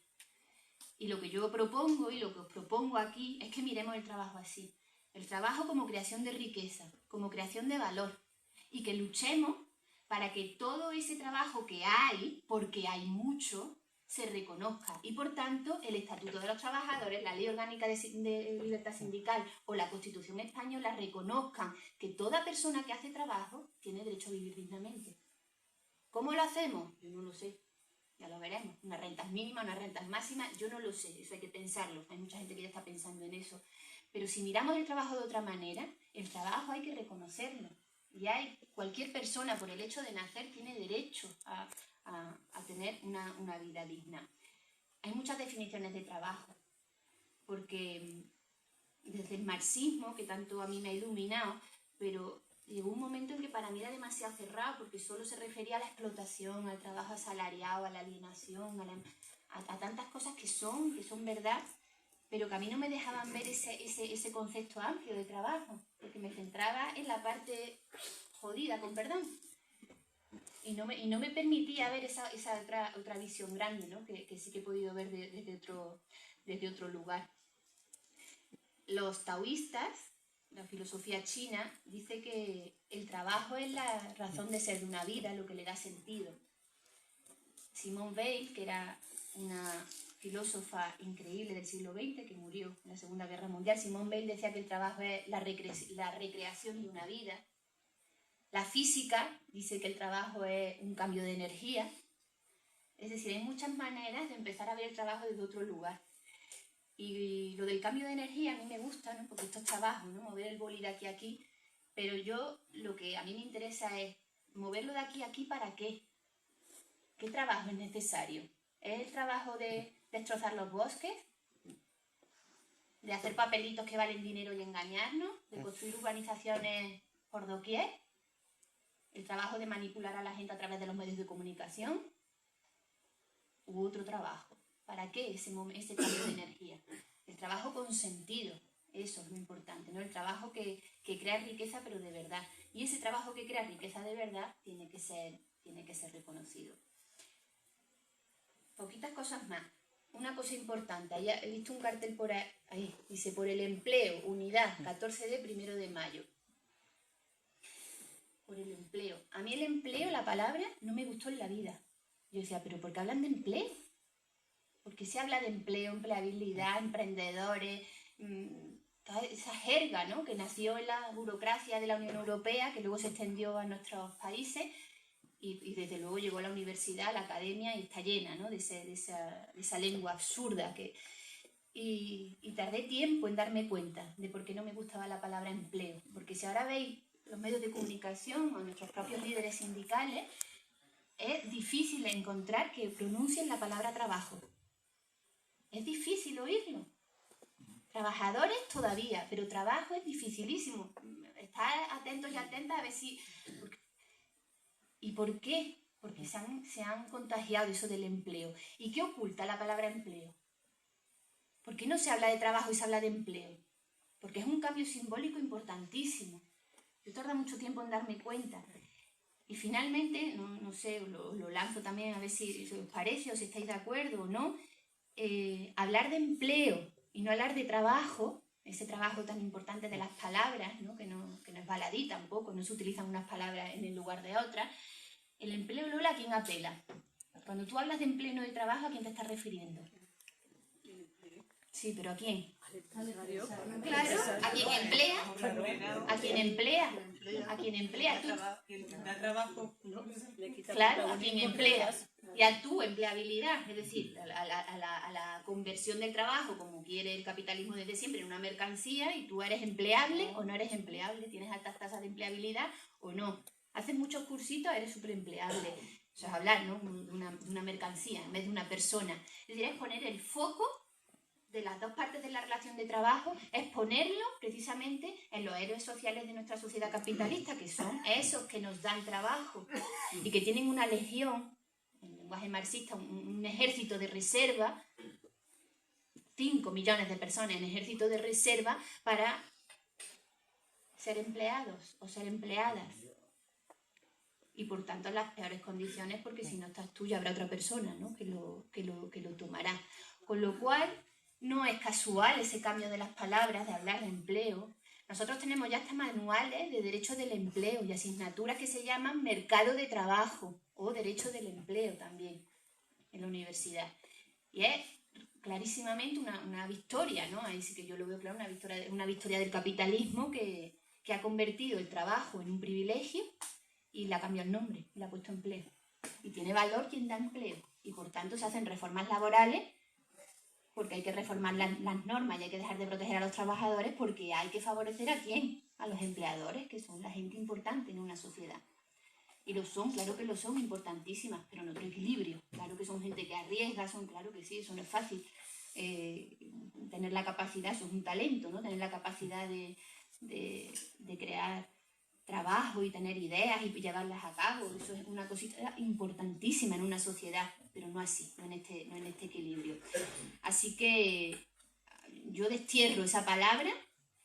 Y lo que yo propongo y lo que os propongo aquí es que miremos el trabajo así. El trabajo como creación de riqueza, como creación de valor. Y que luchemos para que todo ese trabajo que hay, porque hay mucho, se reconozca. Y por tanto, el Estatuto de los Trabajadores, la Ley Orgánica de Libertad Sindical o la Constitución Española reconozcan que toda persona que hace trabajo tiene derecho a vivir dignamente. ¿Cómo lo hacemos? Yo no lo sé. Ya lo veremos. Unas rentas mínimas, unas rentas máximas, yo no lo sé. Eso hay que pensarlo. Hay mucha gente que ya está pensando en eso. Pero si miramos el trabajo de otra manera, el trabajo hay que reconocerlo. Y cualquier persona, por el hecho de nacer, tiene derecho a tener una vida digna. Hay muchas definiciones de trabajo, porque desde el marxismo, que tanto a mí me ha iluminado, pero llegó un momento en que para mí era demasiado cerrado, porque solo se refería a la explotación, al trabajo asalariado, a la alienación, a tantas cosas que son verdad, pero que a mí no me dejaban ver ese concepto amplio de trabajo, porque me centraba en la parte jodida, con perdón, y no me permitía ver esa otra visión grande, ¿no? que sí que he podido ver desde otro lugar. Los taoístas, la filosofía china, dice que el trabajo es la razón de ser de una vida, lo que le da sentido. Simone Weil, que era una filósofa increíble del siglo XX que murió en la Segunda Guerra Mundial. Simone Weil decía que el trabajo es la recreación de una vida. La física dice que el trabajo es un cambio de energía. Es decir, hay muchas maneras de empezar a ver el trabajo desde otro lugar. Y lo del cambio de energía a mí me gusta, ¿no? Porque esto es trabajo, ¿no? Mover el boli de aquí a aquí. Pero lo que a mí me interesa es moverlo de aquí a aquí, ¿para qué? ¿Qué trabajo es necesario? ¿Es el trabajo de destrozar los bosques? ¿De hacer papelitos que valen dinero y engañarnos? ¿De construir urbanizaciones por doquier? ¿El trabajo de manipular a la gente a través de los medios de comunicación? ¿U otro trabajo? ¿Para qué ese cambio de energía? El trabajo con sentido, eso es lo importante, ¿no? El trabajo que crea riqueza, pero de verdad. Y ese trabajo que crea riqueza de verdad tiene que ser reconocido. Poquitas cosas más. Una cosa importante, he visto un cartel por ahí, dice: por el empleo, unidad, 14 de 1 de mayo. Por el empleo. A mí el empleo, la palabra, no me gustó en la vida. Yo decía, ¿pero por qué hablan de empleo? ¿Por qué se habla de empleo, empleabilidad, emprendedores? Toda esa jerga, ¿no? Que nació en la burocracia de la Unión Europea, que luego se extendió a nuestros países y desde luego llegó a la universidad, a la academia, y está llena, ¿no? de esa lengua absurda. Y tardé tiempo en darme cuenta de por qué no me gustaba la palabra empleo. Porque si ahora veis los medios de comunicación o nuestros propios líderes sindicales, es difícil encontrar que pronuncien la palabra trabajo. Es difícil oírlo. Trabajadores todavía, pero trabajo es dificilísimo. Estar atentos y atentas a ver si... ¿Y por qué? Porque se han contagiado eso del empleo. ¿Y qué oculta la palabra empleo? ¿Por qué no se habla de trabajo y se habla de empleo? Porque es un cambio simbólico importantísimo. Yo tardo mucho tiempo en darme cuenta. Y finalmente, no sé, lo lanzo también a ver si os parece o si estáis de acuerdo o no, hablar de empleo y no hablar de trabajo, ese trabajo tan importante de las palabras, ¿no? Que no es baladí tampoco, no se utilizan unas palabras en el lugar de otras. El empleo, Lola, ¿a quién apela? Cuando tú hablas de empleo y no de trabajo, ¿a quién te estás refiriendo? Sí, pero ¿a quién? Claro, a quien emplea, a quien emplea, a quien emplea. Da trabajo, ¿no? Claro, a quien emplea. Y a tu empleabilidad, es decir, a la conversión del trabajo, como quiere el capitalismo desde siempre, en una mercancía, y tú eres empleable o no eres empleable, tienes altas tasas de empleabilidad o no. Haces muchos cursitos, eres súper empleable. Eso es hablar, ¿no? De una mercancía en vez de una persona. Es decir, es poner el foco de las dos partes de la relación de trabajo, es ponerlo precisamente en los héroes sociales de nuestra sociedad capitalista, que son esos que nos dan trabajo y que tienen una legión, en lenguaje marxista, un ejército de reserva, 5 millones de personas en ejército de reserva para ser empleados o ser empleadas. Y por tanto en las peores condiciones, porque si no estás tú ya habrá otra persona, ¿no? que lo tomará. Con lo cual, no es casual ese cambio de las palabras, de hablar de empleo. Nosotros tenemos ya hasta manuales de derecho del empleo y asignaturas que se llaman mercado de trabajo o derecho del empleo también en la universidad. Y es clarísimamente una victoria, ¿no? Ahí sí que yo lo veo claro, una victoria del capitalismo que ha convertido el trabajo en un privilegio y le ha cambiado el nombre, le ha puesto empleo. Y tiene valor quien da empleo. Y por tanto se hacen reformas laborales porque hay que reformar las normas y hay que dejar de proteger a los trabajadores porque hay que favorecer ¿a quién? A los empleadores, que son la gente importante en una sociedad. Y lo son, claro que lo son, importantísimas, pero en otro equilibrio. Claro que son gente que arriesga, claro que sí, eso no es fácil. Tener la capacidad, eso es un talento, ¿no? Tener la capacidad de crear trabajo y tener ideas y llevarlas a cabo, eso es una cosita importantísima en una sociedad, pero no así, no en este equilibrio. Así que yo destierro esa palabra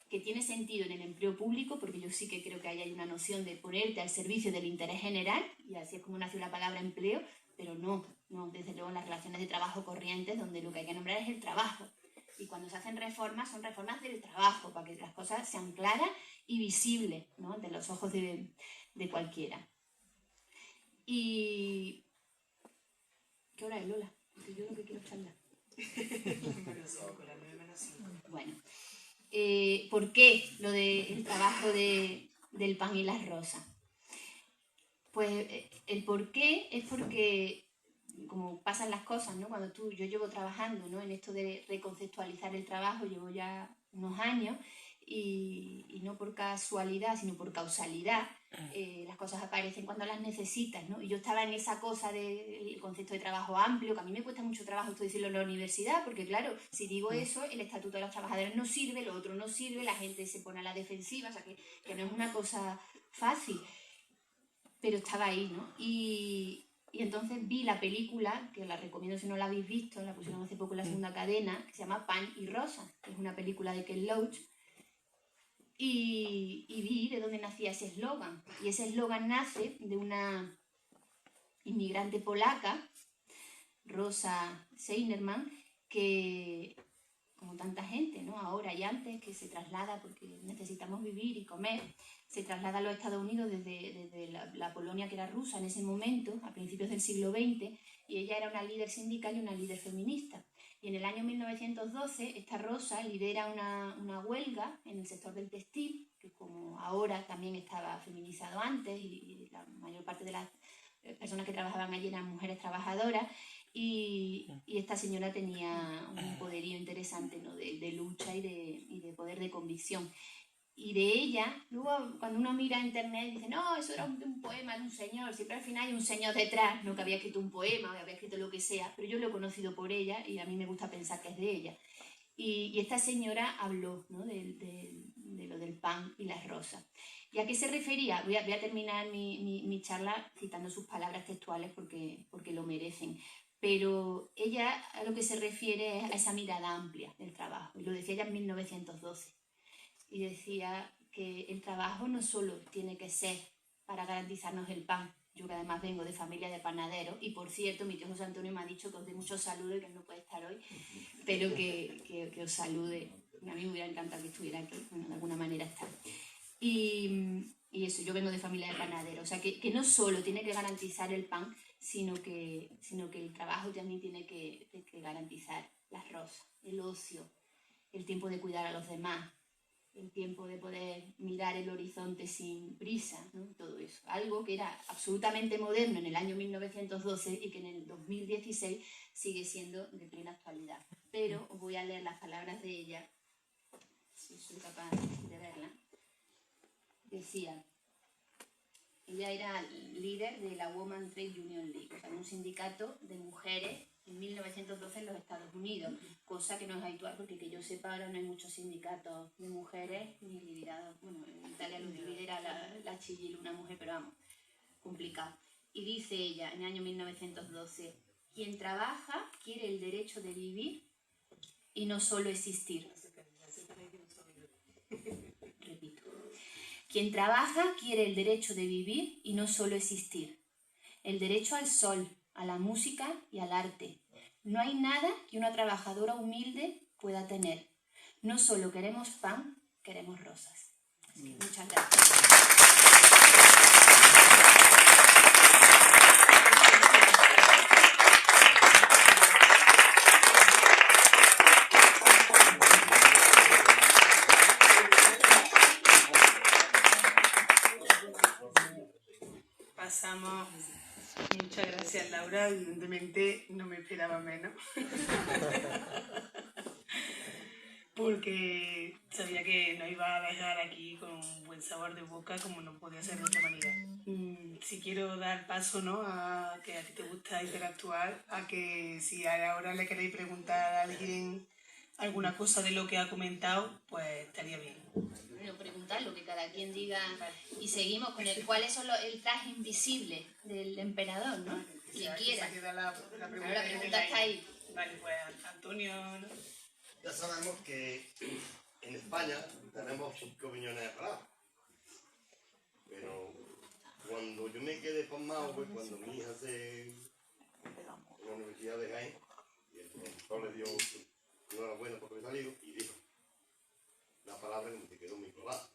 que tiene sentido en el empleo público, porque yo sí que creo que ahí hay una noción de ponerte al servicio del interés general, y así es como nació la palabra empleo, pero no, desde luego en las relaciones de trabajo corrientes, donde lo que hay que nombrar es el trabajo. Y cuando se hacen reformas, son reformas del trabajo, para que las cosas sean claras y visibles, ¿no? Ante los ojos de cualquiera. Y... ¿Qué hora es, Lola? Porque yo lo que quiero es charlar. Bueno, ¿por qué lo del trabajo del pan y las rosas? Pues el por qué es porque, como pasan las cosas, ¿no? Yo llevo trabajando, ¿no?, en esto de reconceptualizar el trabajo, llevo ya unos años, y no por casualidad, sino por causalidad, las cosas aparecen cuando las necesitas, ¿no? Y yo estaba en esa cosa del concepto de trabajo amplio, que a mí me cuesta mucho trabajo esto decirlo en la universidad, porque claro, si digo eso, el Estatuto de los Trabajadores no sirve, lo otro no sirve, la gente se pone a la defensiva, o sea que no es una cosa fácil, pero estaba ahí, ¿no? Y entonces vi la película, que la recomiendo si no la habéis visto, la pusieron hace poco en la segunda cadena, que se llama Pan y Rosa, que es una película de Ken Loach, y vi de dónde nacía ese eslogan. Y ese eslogan nace de una inmigrante polaca, Rosa Seinerman, que, como tanta gente, ¿no?, ahora y antes, que se traslada porque necesitamos vivir y comer, se traslada a los Estados Unidos desde la Polonia, que era rusa en ese momento, a principios del siglo XX, y ella era una líder sindical y una líder feminista. Y en el año 1912, esta Rosa lidera una huelga en el sector del textil, que como ahora también estaba feminizado antes, y la mayor parte de las personas que trabajaban allí eran mujeres trabajadoras, y esta señora tenía un poderío interesante, ¿no?, de lucha y de poder de convicción. Y de ella, luego cuando uno mira en internet dice, no, eso era un poema de un señor, siempre al final hay un señor detrás, no que había escrito un poema o que había escrito lo que sea, pero yo lo he conocido por ella y a mí me gusta pensar que es de ella. Y esta señora habló, ¿no?, de lo del pan y las rosas. ¿Y a qué se refería? Voy a terminar mi charla citando sus palabras textuales porque lo merecen. Pero ella a lo que se refiere es a esa mirada amplia del trabajo. Y lo decía ella en 1912. Y decía que el trabajo no solo tiene que ser para garantizarnos el pan. Yo, que además vengo de familia de panaderos, y por cierto, mi tío José Antonio me ha dicho que os dé muchos saludos y que él no puede estar hoy, pero que os salude. A mí me hubiera encantado que estuviera aquí, bueno, de alguna manera está. Y eso, yo vengo de familia de panaderos, o sea, que no solo tiene que garantizar el pan, sino que el trabajo también tiene que garantizar las rosas, el ocio, el tiempo de cuidar a los demás, el tiempo de poder mirar el horizonte sin prisa, ¿no? Todo eso. Algo que era absolutamente moderno en el año 1912 y que en el 2016 sigue siendo de plena actualidad. Pero os voy a leer las palabras de ella, si soy capaz de verla. Decía, ella era líder de la Women's Trade Union League, o sea, un sindicato de mujeres en 1912 en los Estados Unidos, cosa que no es habitual porque que yo sepa ahora no hay muchos sindicatos de mujeres ni liderados. Bueno, en Italia lo lidera la Chigil, una mujer, pero vamos, complicado. Y dice ella en el año 1912, quien trabaja quiere el derecho de vivir y no solo existir. Repito. Quien trabaja quiere el derecho de vivir y no solo existir. El derecho al sol, a la música y al arte. No hay nada que una trabajadora humilde pueda tener. No solo queremos pan, queremos rosas. Así que muchas gracias. Pasamos. Muchas gracias, Laura. Evidentemente no me esperaba menos. Porque sabía que nos iba a dejar aquí con un buen sabor de boca, como no podía ser de otra manera. Si quiero dar paso, ¿no?, a que a ti te gusta interactuar, a que si ahora le queréis preguntar a alguien alguna cosa de lo que ha comentado, pues estaría bien. Bueno, preguntar lo que cada quien diga. Y seguimos con cuál es el traje invisible del emperador, ¿no? Quien quiera. La pregunta, la pregunta está ahí. Vale, pues Antonio, ¿no? Ya sabemos que en España tenemos 5 millones de parados. Pero cuando yo me quedé pasmado fue cuando mi hija se en la Universidad de Jaén, y el profesor le dio enhorabuena por haber salido y dijo la palabra que me se quedó muy clavada.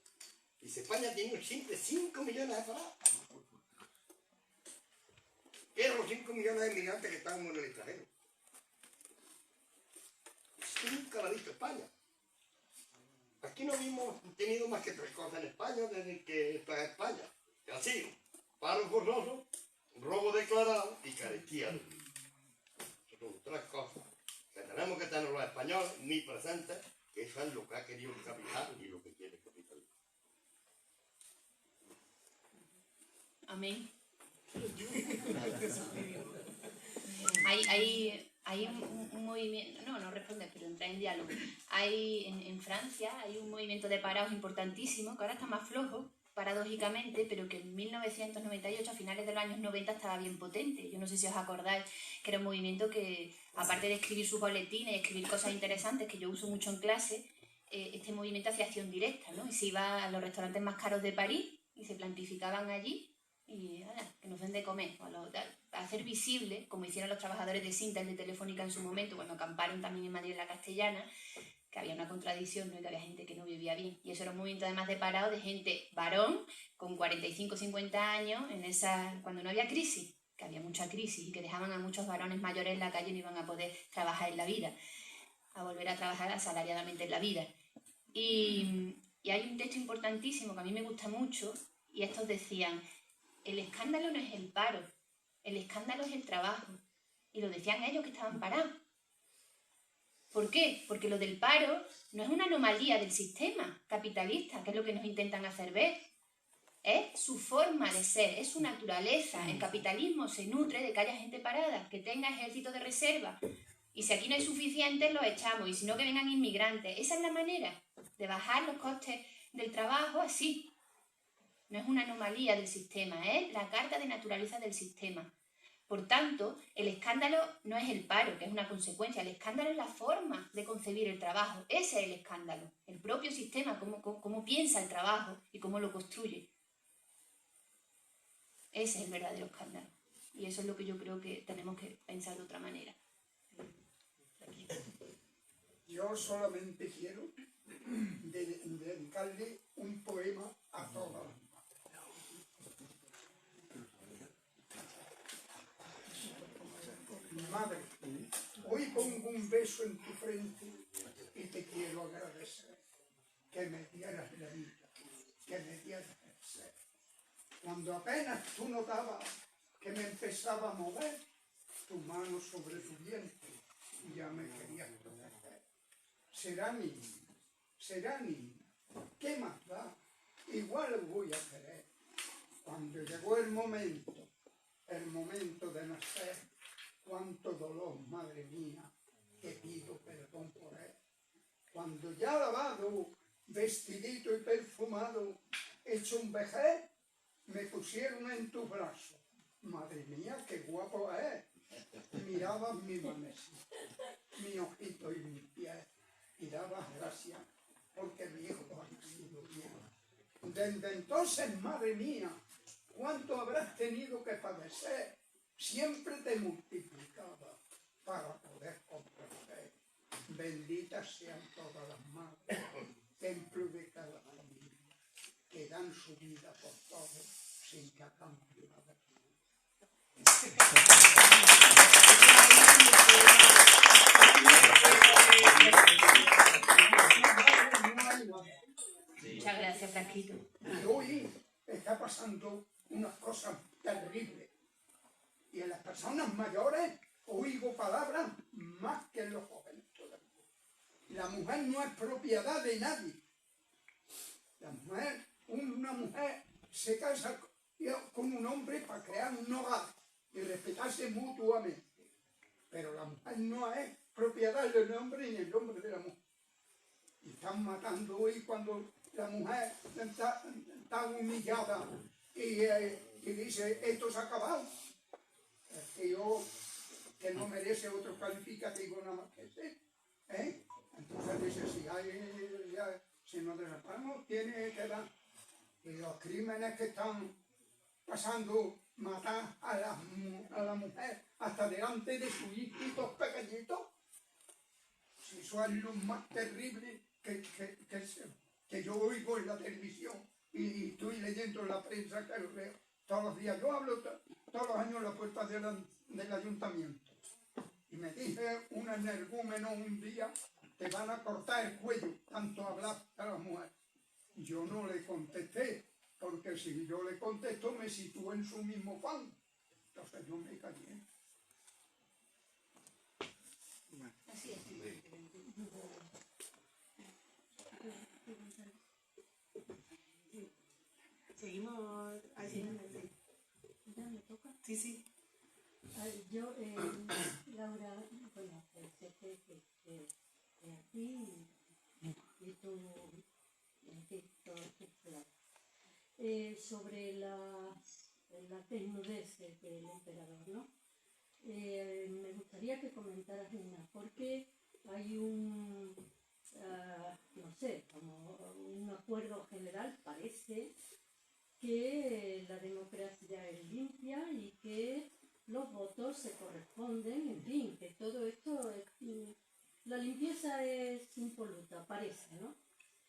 Dice, España tiene siempre 5 millones de parados. Pero los 5 millones de inmigrantes que están en el extranjero. nunca la ha dicho España. Aquí no hemos tenido más que 3 cosas en España desde que está en España. Que ha sido paro forzoso, robo declarado y carestía. Son 3 cosas que tenemos que tener los españoles muy presentes, que eso es lo que ha querido el capital y lo que quiere el capital. Amén. Hay un movimiento, no responde, pero entra en diálogo. En Francia hay un movimiento de parados importantísimo, que ahora está más flojo, paradójicamente, pero que en 1998, a finales de los años 90, estaba bien potente. Yo no sé si os acordáis que era un movimiento que, aparte de escribir sus boletines y escribir cosas interesantes, que yo uso mucho en clase, este movimiento hacía acción directa, ¿no? Y se iba a los restaurantes más caros de París y se plantificaban allí y que nos den de comer, a hacer visible, como hicieron los trabajadores de Sintel de Telefónica en su momento, cuando acamparon también en Madrid en la Castellana, que había una contradicción, ¿no? Y que había gente que no vivía bien. Y eso era un movimiento además de parado de gente varón con 45 50 años cuando no había crisis, que había mucha crisis y que dejaban a muchos varones mayores en la calle y no iban a poder trabajar en la vida, a volver a trabajar asalariadamente en la vida. Y hay un texto importantísimo que a mí me gusta mucho, y estos decían: el escándalo no es el paro, el escándalo es el trabajo. Y lo decían ellos que estaban parados. ¿Por qué? Porque lo del paro no es una anomalía del sistema capitalista, que es lo que nos intentan hacer ver. Es su forma de ser, es su naturaleza. El capitalismo se nutre de que haya gente parada, que tenga ejército de reserva. Y si aquí no hay suficientes, los echamos. Y si no, que vengan inmigrantes. Esa es la manera de bajar los costes del trabajo así. No es una anomalía del sistema, es la carta de naturaleza del sistema. Por tanto, el escándalo no es el paro, que es una consecuencia. El escándalo es la forma de concebir el trabajo. Ese es el escándalo. El propio sistema, cómo piensa el trabajo y cómo lo construye. Ese es el verdadero escándalo. Y eso es lo que yo creo que tenemos que pensar de otra manera. Yo solamente quiero dedicarle un poema a todos. Madre, hoy pongo un beso en tu frente y te quiero agradecer que me dieras la vida, que me dieras el ser. Cuando apenas tú notabas que me empezaba a mover tu mano sobre tu vientre y ya me querías proteger. Será niña, ¿qué más da? Igual lo voy a querer. Cuando llegó el momento de nacer, cuánto dolor, madre mía, te pido perdón por él. Cuando ya lavado, vestidito y perfumado, hecho un vejez, me pusieron en tus brazos. Madre mía, qué guapo es. Mirabas mi manecita, mi ojito y mi piel, y dabas gracias porque mi hijo ha sido bien. Desde entonces, madre mía, cuánto habrás tenido que padecer. Siempre te multiplicaba para poder comprender. Benditas sean todas las madres, templo de cada familia, que dan su vida por todos sin que a cambio nada Muchas gracias, Franquito. Y hoy está pasando unas cosas terribles. Y en las personas mayores oigo palabras más que en los jóvenes todavía. La mujer no es propiedad de nadie. Una mujer se casa con un hombre para crear un hogar y respetarse mutuamente. Pero la mujer no es propiedad del hombre ni el hombre de la mujer. Y están matando hoy cuando la mujer está humillada y dice, esto se ha acabado. El tío que no merece otro calificativo nada más que ese. Entonces dice, si nos desatamos, tiene que dar. Y los crímenes que están pasando, matar a la mujer hasta delante de sus hijitos pequeñitos, si eso es lo más terrible que yo oigo en la televisión y estoy leyendo en la prensa que lo veo todos los días. Yo hablo todos los años en la puerta del ayuntamiento. Y me dice un energúmeno un día te van a cortar el cuello, tanto hablar a la mujer. Yo no le contesté, porque si yo le contesto me sitúo en su mismo fan. Entonces no me callé. Así es. Seguimos así. ¿Ya me toca? Sí, sí. Yo, Laura, bueno, sé que aquí y tú, en fin, todos tus planes. Sobre la desnudez del emperador, ¿no? Me gustaría que comentaras una, porque hay no sé, como un acuerdo general, parece, que la democracia es limpia y que los votos se corresponden, en fin, que todo esto, la limpieza es impoluta, parece, ¿no?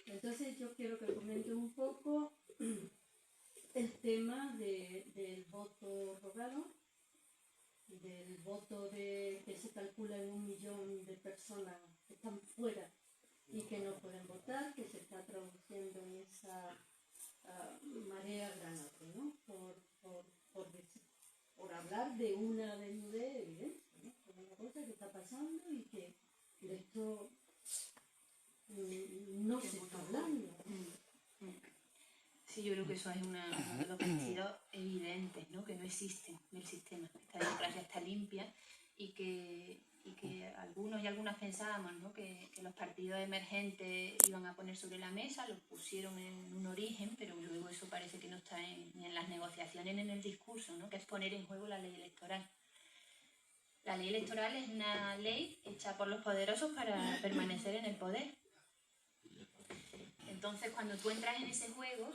Entonces yo quiero que comente un poco el tema del voto rogado, del voto que se calcula en 1 millón de personas que están fuera y que no pueden votar, que se está traduciendo en esa marea granate, ¿no? Por hablar de una desnudez evidente, ¿no? Por una cosa que está pasando y que de esto no se está hablando. Sí, yo creo que eso es uno de los vestidos evidentes, ¿no? Que no existen del sistema. Esta democracia está limpia y que algunos y algunas pensábamos, ¿no? que los partidos emergentes iban a poner sobre la mesa, los pusieron en un origen, pero luego eso parece que no está ni en las negociaciones ni en el discurso, ¿no? Que es poner en juego la ley electoral. La ley electoral es una ley hecha por los poderosos para permanecer en el poder. Entonces, cuando tú entras en ese juego,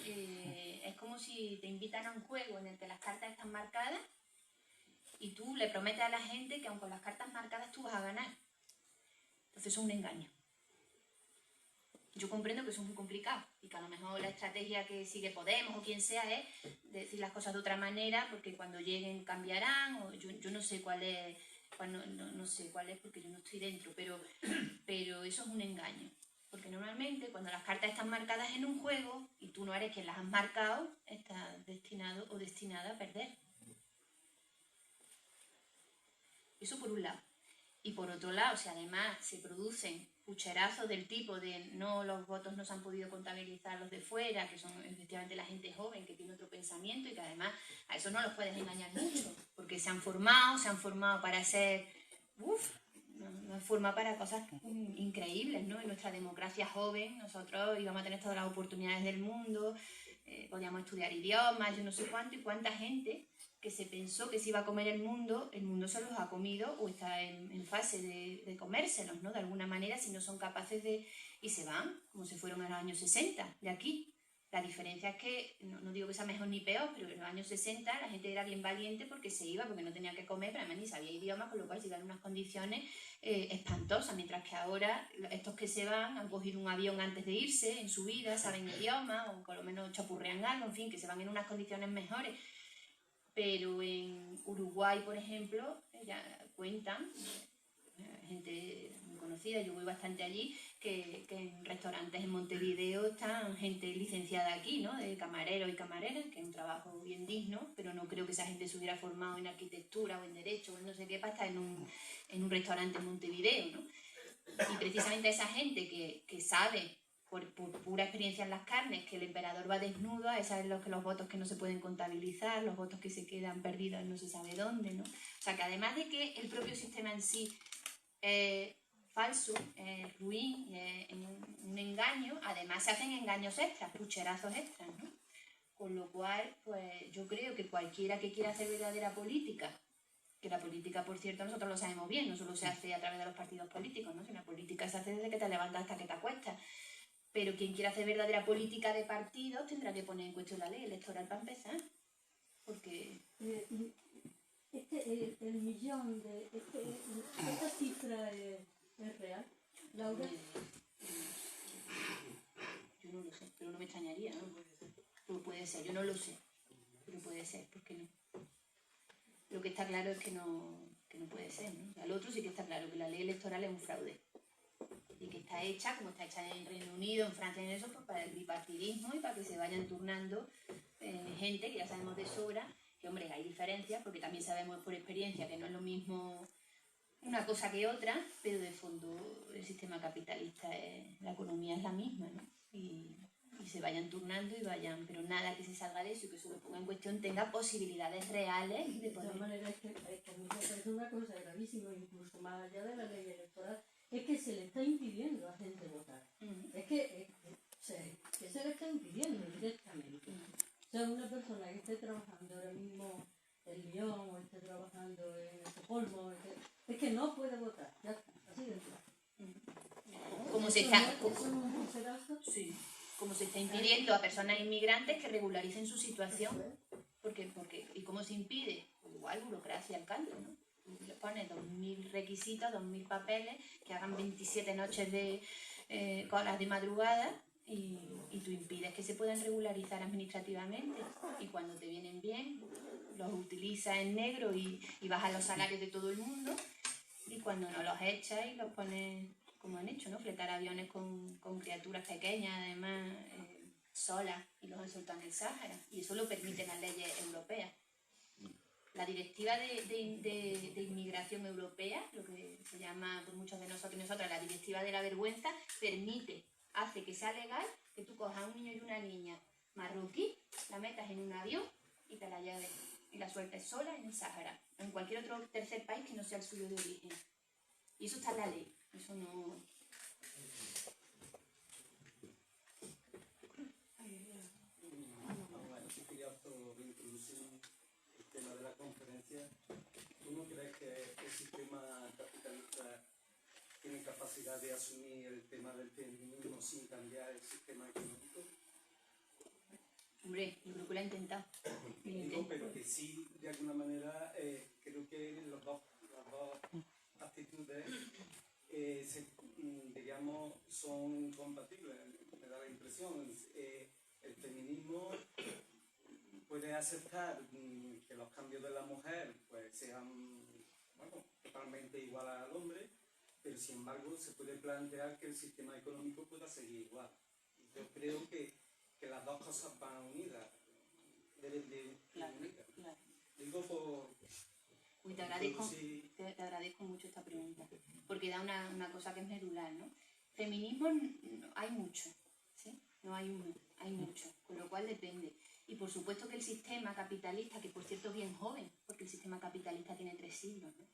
es como si te invitan a un juego en el que las cartas están marcadas y tú le prometes a la gente que aun con las cartas marcadas tú vas a ganar. Entonces eso es un engaño. Yo comprendo que eso es muy complicado y que a lo mejor la estrategia que sigue Podemos o quien sea es decir las cosas de otra manera porque cuando lleguen cambiarán, o yo no sé cuál es, no sé cuál es porque yo no estoy dentro, pero eso es un engaño. Porque normalmente cuando las cartas están marcadas en un juego y tú no eres quien las has marcado, estás destinado o destinada a perder. Eso por un lado. Y por otro lado, si además se producen pucherazos del tipo de los votos no se han podido contabilizar los de fuera, que son efectivamente la gente joven que tiene otro pensamiento y que además a eso no los puedes engañar mucho, porque se han formado para ser, nos forma para cosas increíbles, ¿no? En nuestra democracia joven nosotros íbamos a tener todas las oportunidades del mundo, podíamos estudiar idiomas, yo no sé cuánto y cuánta gente que se pensó que se iba a comer el mundo se los ha comido o está en fase de comérselos, ¿no? De alguna manera, si no son capaces de... y se van, como se fueron en los años 60, de aquí. La diferencia es que, no digo que sea mejor ni peor, pero en los años 60 la gente era bien valiente porque se iba, porque no tenía que comer, pero además ni sabía idiomas, con lo cual se iban en unas condiciones espantosas, mientras que ahora estos que se van han cogido un avión antes de irse, en su vida, saben idiomas, o por lo menos chapurrean algo, en fin, que se van en unas condiciones mejores. Pero en Uruguay, por ejemplo, ya cuentan, gente muy conocida, yo voy bastante allí, que en restaurantes en Montevideo están gente licenciada aquí, ¿no? De camareros y camareras, que es un trabajo bien digno, pero no creo que esa gente se hubiera formado en arquitectura o en derecho o en no sé qué para estar en un restaurante en Montevideo, ¿no? Y precisamente esa gente que sabe por pura experiencia en las carnes que el emperador va desnudo, a esos son los votos que no se pueden contabilizar, los votos que se quedan perdidos no se sabe dónde, ¿no? O sea que además de que el propio sistema en sí es falso, es ruin, es un engaño, además se hacen engaños extras, pucherazos extras, ¿no? Con lo cual, pues yo creo que cualquiera que quiera hacer verdadera política, que la política, por cierto, nosotros lo sabemos bien, no solo se hace a través de los partidos políticos, ¿no? Sino la política se hace desde que te levantas hasta que te acuestas. Pero quien quiera hacer verdadera política de partidos tendrá que poner en cuestión la ley electoral para empezar. Porque... el millón de... ¿Esta cifra es real, Laura? Yo no lo sé, pero no me extrañaría, ¿no? Pero puede ser, yo no lo sé, pero puede ser, ¿por qué no? Lo que está claro es que no puede ser, ¿no? O sea, lo otro sí que está claro, que la ley electoral es un fraude. y que está hecha, como está hecha en Reino Unido, en Francia, en eso, pues para el bipartidismo y para que se vayan turnando gente, que ya sabemos de sobra, que hombre, hay diferencias, porque también sabemos por experiencia que no es lo mismo una cosa que otra, pero de fondo el sistema capitalista, la economía es la misma, ¿no? Y se vayan turnando y vayan, pero nada que se salga de eso y que eso lo ponga en cuestión tenga posibilidades reales de De poder... todas maneras, es que a mí me parece una cosa gravísima, incluso más allá de la ley electoral, es que se le está impidiendo a gente votar. Es que se le está impidiendo directamente. O sea, una persona que esté trabajando ahora mismo en Lyon o esté trabajando en Estocolmo, es que no puede votar, ya está, así de claro. Como se Eso está... no es un punterazo. Sí, como se está impidiendo a personas inmigrantes que regularicen su situación. Porque, ¿y cómo se impide? Pues igual burocracia al canto, ¿no? Tú le pones 2.000 requisitos, 2.000 papeles, que hagan 27 noches de colas de madrugada y tú impides que se puedan regularizar administrativamente. Y cuando te vienen bien, los utilizas en negro y bajas los salarios de todo el mundo. Y cuando no los echas y los pones, como han hecho, ¿no? Fletar aviones con criaturas pequeñas, además solas, y los han soltado en el Sáhara. Y eso lo permiten las leyes europeas. La directiva de inmigración europea, lo que se llama por muchos de nosotros y nosotras la directiva de la vergüenza, hace que sea legal que tú cojas a un niño y una niña marroquí, la metas en un avión y te la lleves y la sueltes sola en el Sáhara o en cualquier otro tercer país que no sea el suyo de origen. Y eso está en la ley, eso no... De la conferencia, ¿tú no crees que el sistema capitalista tiene capacidad de asumir el tema del feminismo sin cambiar el sistema económico? Hombre, yo creo que lo ha intentado. Digo, pero que sí, de alguna manera, creo que las dos actitudes, digamos, son compatibles. Me da la impresión. El feminismo puede aceptar que los cambios de la mujer pues sean totalmente iguales al hombre, pero sin embargo se puede plantear que el sistema económico pueda seguir igual. Yo creo que las dos cosas van unidas, deben de ir unidas. Claro. Digo por... Uy, te agradezco mucho esta pregunta, porque da una cosa que es medular, ¿no? Feminismo hay mucho, ¿sí? No hay uno, hay mucho, con lo cual depende. Y por supuesto que el sistema capitalista, que por cierto es bien joven, porque el sistema capitalista tiene 3 siglos, ¿no?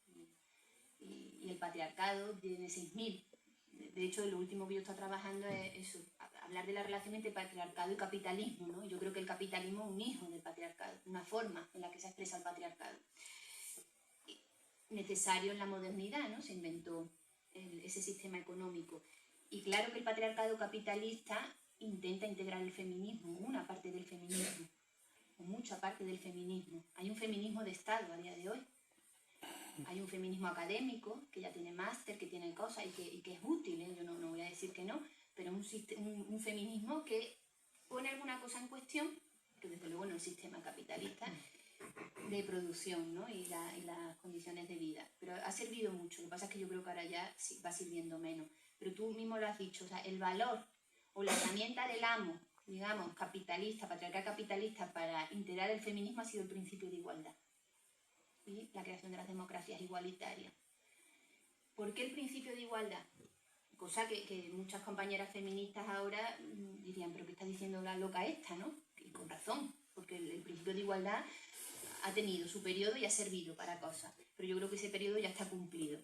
Y el patriarcado tiene 6.000. De hecho, lo último que yo estoy trabajando es eso, hablar de la relación entre patriarcado y capitalismo, ¿no? Yo creo que el capitalismo es un hijo del patriarcado, una forma en la que se expresa el patriarcado. Necesario en la modernidad, ¿no? Se inventó ese sistema económico. Y claro que el patriarcado capitalista intenta integrar el feminismo, una parte del feminismo, o mucha parte del feminismo. Hay un feminismo de Estado a día de hoy. Hay un feminismo académico, que ya tiene máster, que tiene cosas y que es útil, ¿eh? Yo no voy a decir que no, pero un feminismo que pone alguna cosa en cuestión, que desde luego no el sistema capitalista de producción, ¿no? y las condiciones de vida. Pero ha servido mucho, lo que pasa es que yo creo que ahora ya va sirviendo menos. Pero tú mismo lo has dicho, o sea, el valor o la herramienta del amo, digamos, capitalista, patriarcal capitalista, para integrar el feminismo ha sido el principio de igualdad y la creación de las democracias igualitarias. ¿Por qué el principio de igualdad? Cosa que muchas compañeras feministas ahora dirían, pero ¿qué está diciendo la loca esta, no? Y con razón, porque el principio de igualdad ha tenido su periodo y ha servido para cosas, pero yo creo que ese periodo ya está cumplido.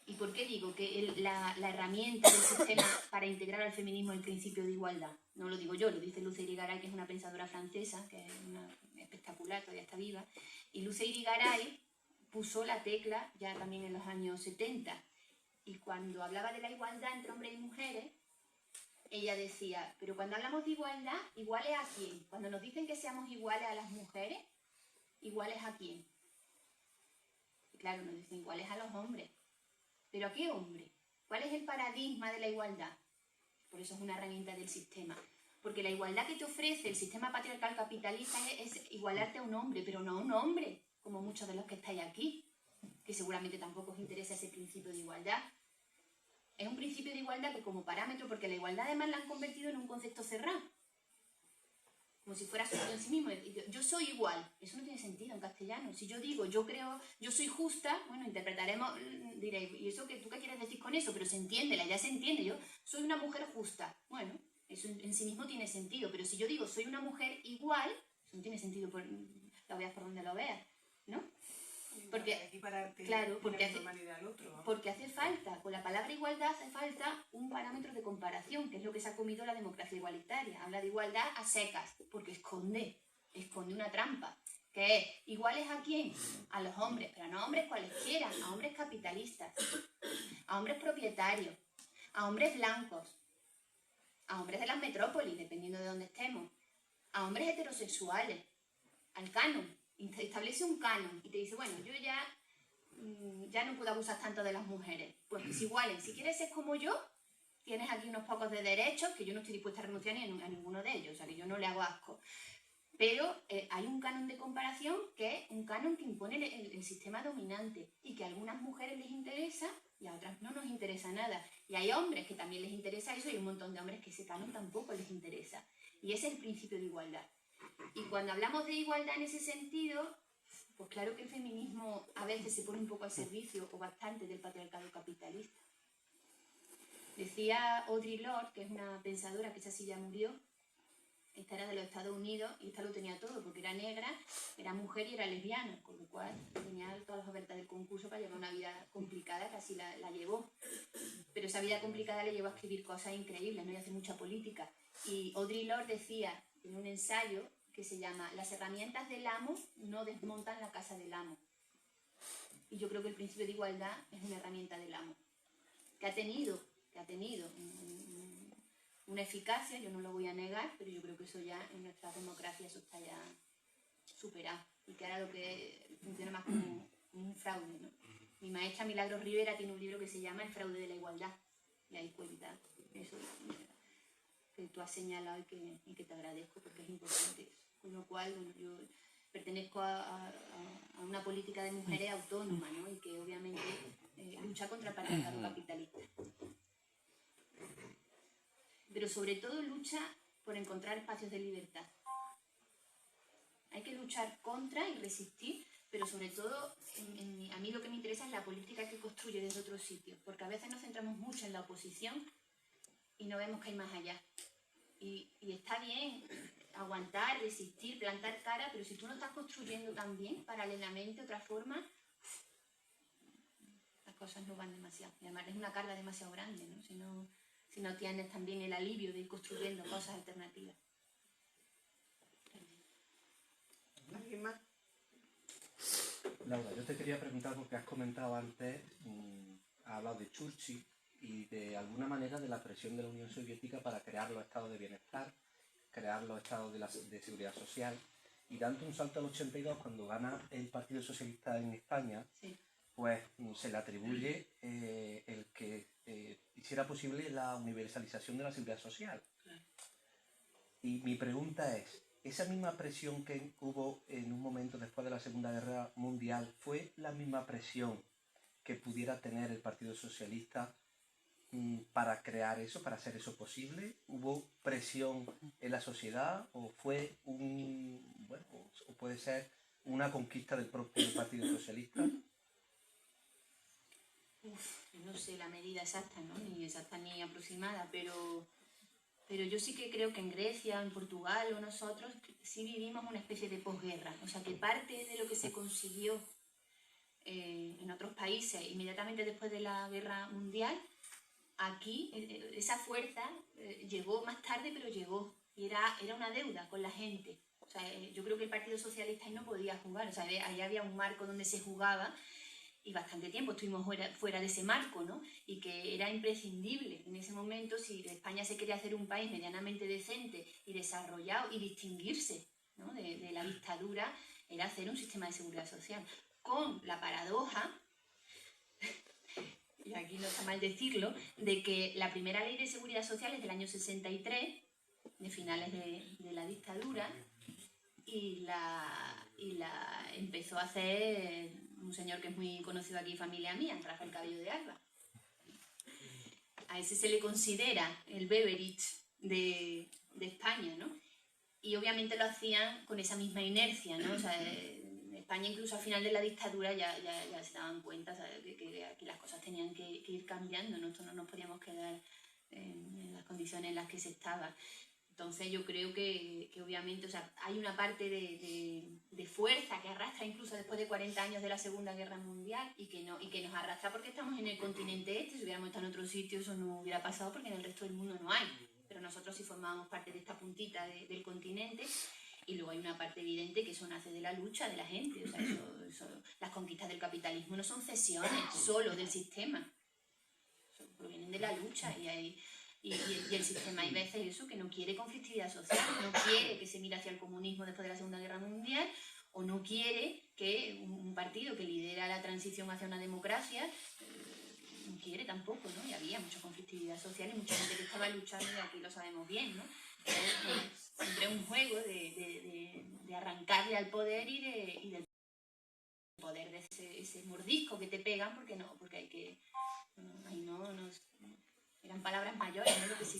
¿Y por qué digo que la herramienta del sistema para integrar al feminismo es el principio de igualdad? No lo digo yo, lo dice Luce Irigaray, que es una pensadora francesa, que es una espectacular, todavía está viva. Y Luce Irigaray puso la tecla ya también en los años 70. Y cuando hablaba de la igualdad entre hombres y mujeres, ella decía, pero cuando hablamos de igualdad, ¿iguales a quién? Cuando nos dicen que seamos iguales a las mujeres, ¿iguales a quién? Y claro, nos dicen iguales a los hombres. ¿Pero a qué hombre? ¿Cuál es el paradigma de la igualdad? Por eso es una herramienta del sistema. Porque la igualdad que te ofrece el sistema patriarcal capitalista es igualarte a un hombre, pero no a un hombre, como muchos de los que estáis aquí, que seguramente tampoco os interesa ese principio de igualdad. Es un principio de igualdad que como parámetro, porque la igualdad además la han convertido en un concepto cerrado. Como si fuera solo en sí mismo. Yo soy igual. Eso no tiene sentido en castellano. Si yo digo, yo creo, yo soy justa, bueno, interpretaremos, diréis, ¿y eso tú qué quieres decir con eso? Pero se entiende, la idea se entiende. Yo soy una mujer justa. Bueno, eso en sí mismo tiene sentido. Pero si yo digo, soy una mujer igual, eso no tiene sentido, lo veas por donde lo veas, ¿no? Porque, claro, porque hace falta, con la palabra igualdad hace falta un parámetro de comparación, que es lo que se ha comido la democracia igualitaria. Habla de igualdad a secas, porque esconde una trampa. ¿Qué es? ¿Iguales a quién? A los hombres, pero no a hombres cualesquiera, a hombres capitalistas, a hombres propietarios, a hombres blancos, a hombres de las metrópolis, dependiendo de dónde estemos, a hombres heterosexuales, al canon. Establece un canon y te dice, bueno, yo ya no puedo abusar tanto de las mujeres. Pues es igual, si quieres ser como yo, tienes aquí unos pocos de derechos que yo no estoy dispuesta a renunciar ni a ninguno de ellos, o sea, que yo no le hago asco. Pero hay un canon de comparación que es un canon que impone el sistema dominante y que a algunas mujeres les interesa y a otras no nos interesa nada. Y hay hombres que también les interesa eso y un montón de hombres que ese canon tampoco les interesa. Y ese es el principio de igualdad. Y cuando hablamos de igualdad en ese sentido, pues claro que el feminismo a veces se pone un poco al servicio o bastante del patriarcado capitalista. Decía Audre Lorde, que es una pensadora que esa sí ya murió, esta era de los Estados Unidos y esta lo tenía todo porque era negra, era mujer y era lesbiana, con lo cual tenía todas las ofertas del concurso para llevar una vida complicada, casi la llevó. Pero esa vida complicada le llevó a escribir cosas increíbles, ¿no? Y a hacer mucha política. Y Audre Lorde decía en un ensayo que se llama "Las herramientas del amo no desmontan la casa del amo". Y yo creo que el principio de igualdad es una herramienta del amo, que ha tenido una eficacia, yo no lo voy a negar, pero yo creo que eso ya en nuestra democracia eso está ya superado. Y que ahora lo que funciona más como un fraude, ¿no? Mi maestra Milagros Rivera tiene un libro que se llama El fraude de la igualdad. Y ahí cuenta eso que tú has señalado y que te agradezco porque es importante eso. Con lo cual, bueno, yo pertenezco a una política de mujeres autónoma, ¿no? Y que obviamente lucha contra el patriarcado capitalista. Pero sobre todo lucha por encontrar espacios de libertad. Hay que luchar contra y resistir, pero sobre todo a mí lo que me interesa es la política que construye desde otros sitios, porque a veces nos centramos mucho en la oposición y no vemos que hay más allá. Y está bien aguantar, resistir, plantar cara, pero si tú no estás construyendo también paralelamente otra forma, las cosas no van demasiado. Y además es una carga demasiado grande, ¿no? Si no tienes también el alivio de ir construyendo cosas alternativas. ¿Alguien más? Laura, yo te quería preguntar porque has comentado antes, has hablado de Churchill y de alguna manera de la presión de la Unión Soviética para crear los estados de bienestar, crear los estados de seguridad social, y dando un salto al 82, cuando gana el Partido Socialista en España, Sí. pues se le atribuye el que hiciera posible la universalización de la seguridad social. Claro. Y mi pregunta es, ¿esa misma presión que hubo en un momento después de la Segunda Guerra Mundial fue la misma presión que pudiera tener el Partido Socialista para crear eso, para hacer eso posible? ¿Hubo presión en la sociedad o fue o puede ser una conquista del propio Partido Socialista? No sé la medida exacta, ¿no? Ni exacta ni aproximada, pero yo sí que creo que en Grecia, en Portugal o nosotros sí vivimos una especie de posguerra. O sea, que parte de lo que se consiguió en otros países inmediatamente después de la Guerra Mundial, aquí esa fuerza llegó más tarde, pero llegó. Y era una deuda con la gente. O sea, yo creo que el Partido Socialista ahí no podía jugar. O sea, ahí había un marco donde se jugaba y bastante tiempo estuvimos fuera de ese marco, ¿no? Y que era imprescindible en ese momento, si España se quería hacer un país medianamente decente y desarrollado y distinguirse, ¿no? de la dictadura, era hacer un sistema de seguridad social. Con la paradoja, y aquí no está mal decirlo, de que la primera ley de seguridad social es del año 63, de finales de la dictadura, y la empezó a hacer un señor que es muy conocido aquí, familia mía, Rafael Cabello de Alba. a ese se le considera el Beveridge de España, ¿no? Y obviamente lo hacían con esa misma inercia, ¿no? O sea, en España incluso al final de la dictadura ya se daban cuenta, ¿sabes? Que aquí las cosas tenían que ir cambiando, ¿no? Esto no nos podíamos quedar en las condiciones en las que se estaba. Entonces yo creo que obviamente, o sea, hay una parte de fuerza que arrastra incluso después de 40 años de la Segunda Guerra Mundial y que nos arrastra porque estamos en el continente este. Si hubiéramos estado en otro sitio eso no hubiera pasado porque en el resto del mundo no hay. Pero nosotros sí formábamos parte de esta puntita del continente. Y luego hay una parte evidente que eso nace de la lucha de la gente. O sea, las conquistas del capitalismo no son cesiones solo del sistema. Provienen de la lucha y el sistema hay veces eso que no quiere conflictividad social, no quiere que se mire hacia el comunismo después de la Segunda Guerra Mundial, o no quiere que un partido que lidera la transición hacia una democracia no quiere tampoco, ¿no? Y había mucha conflictividad social y mucha gente que estaba luchando, y aquí lo sabemos bien, ¿no? Siempre un juego de arrancarle al poder y del poder de ese mordisco que te pegan porque hay que... Ahí no eran palabras mayores, ¿no? Lo que se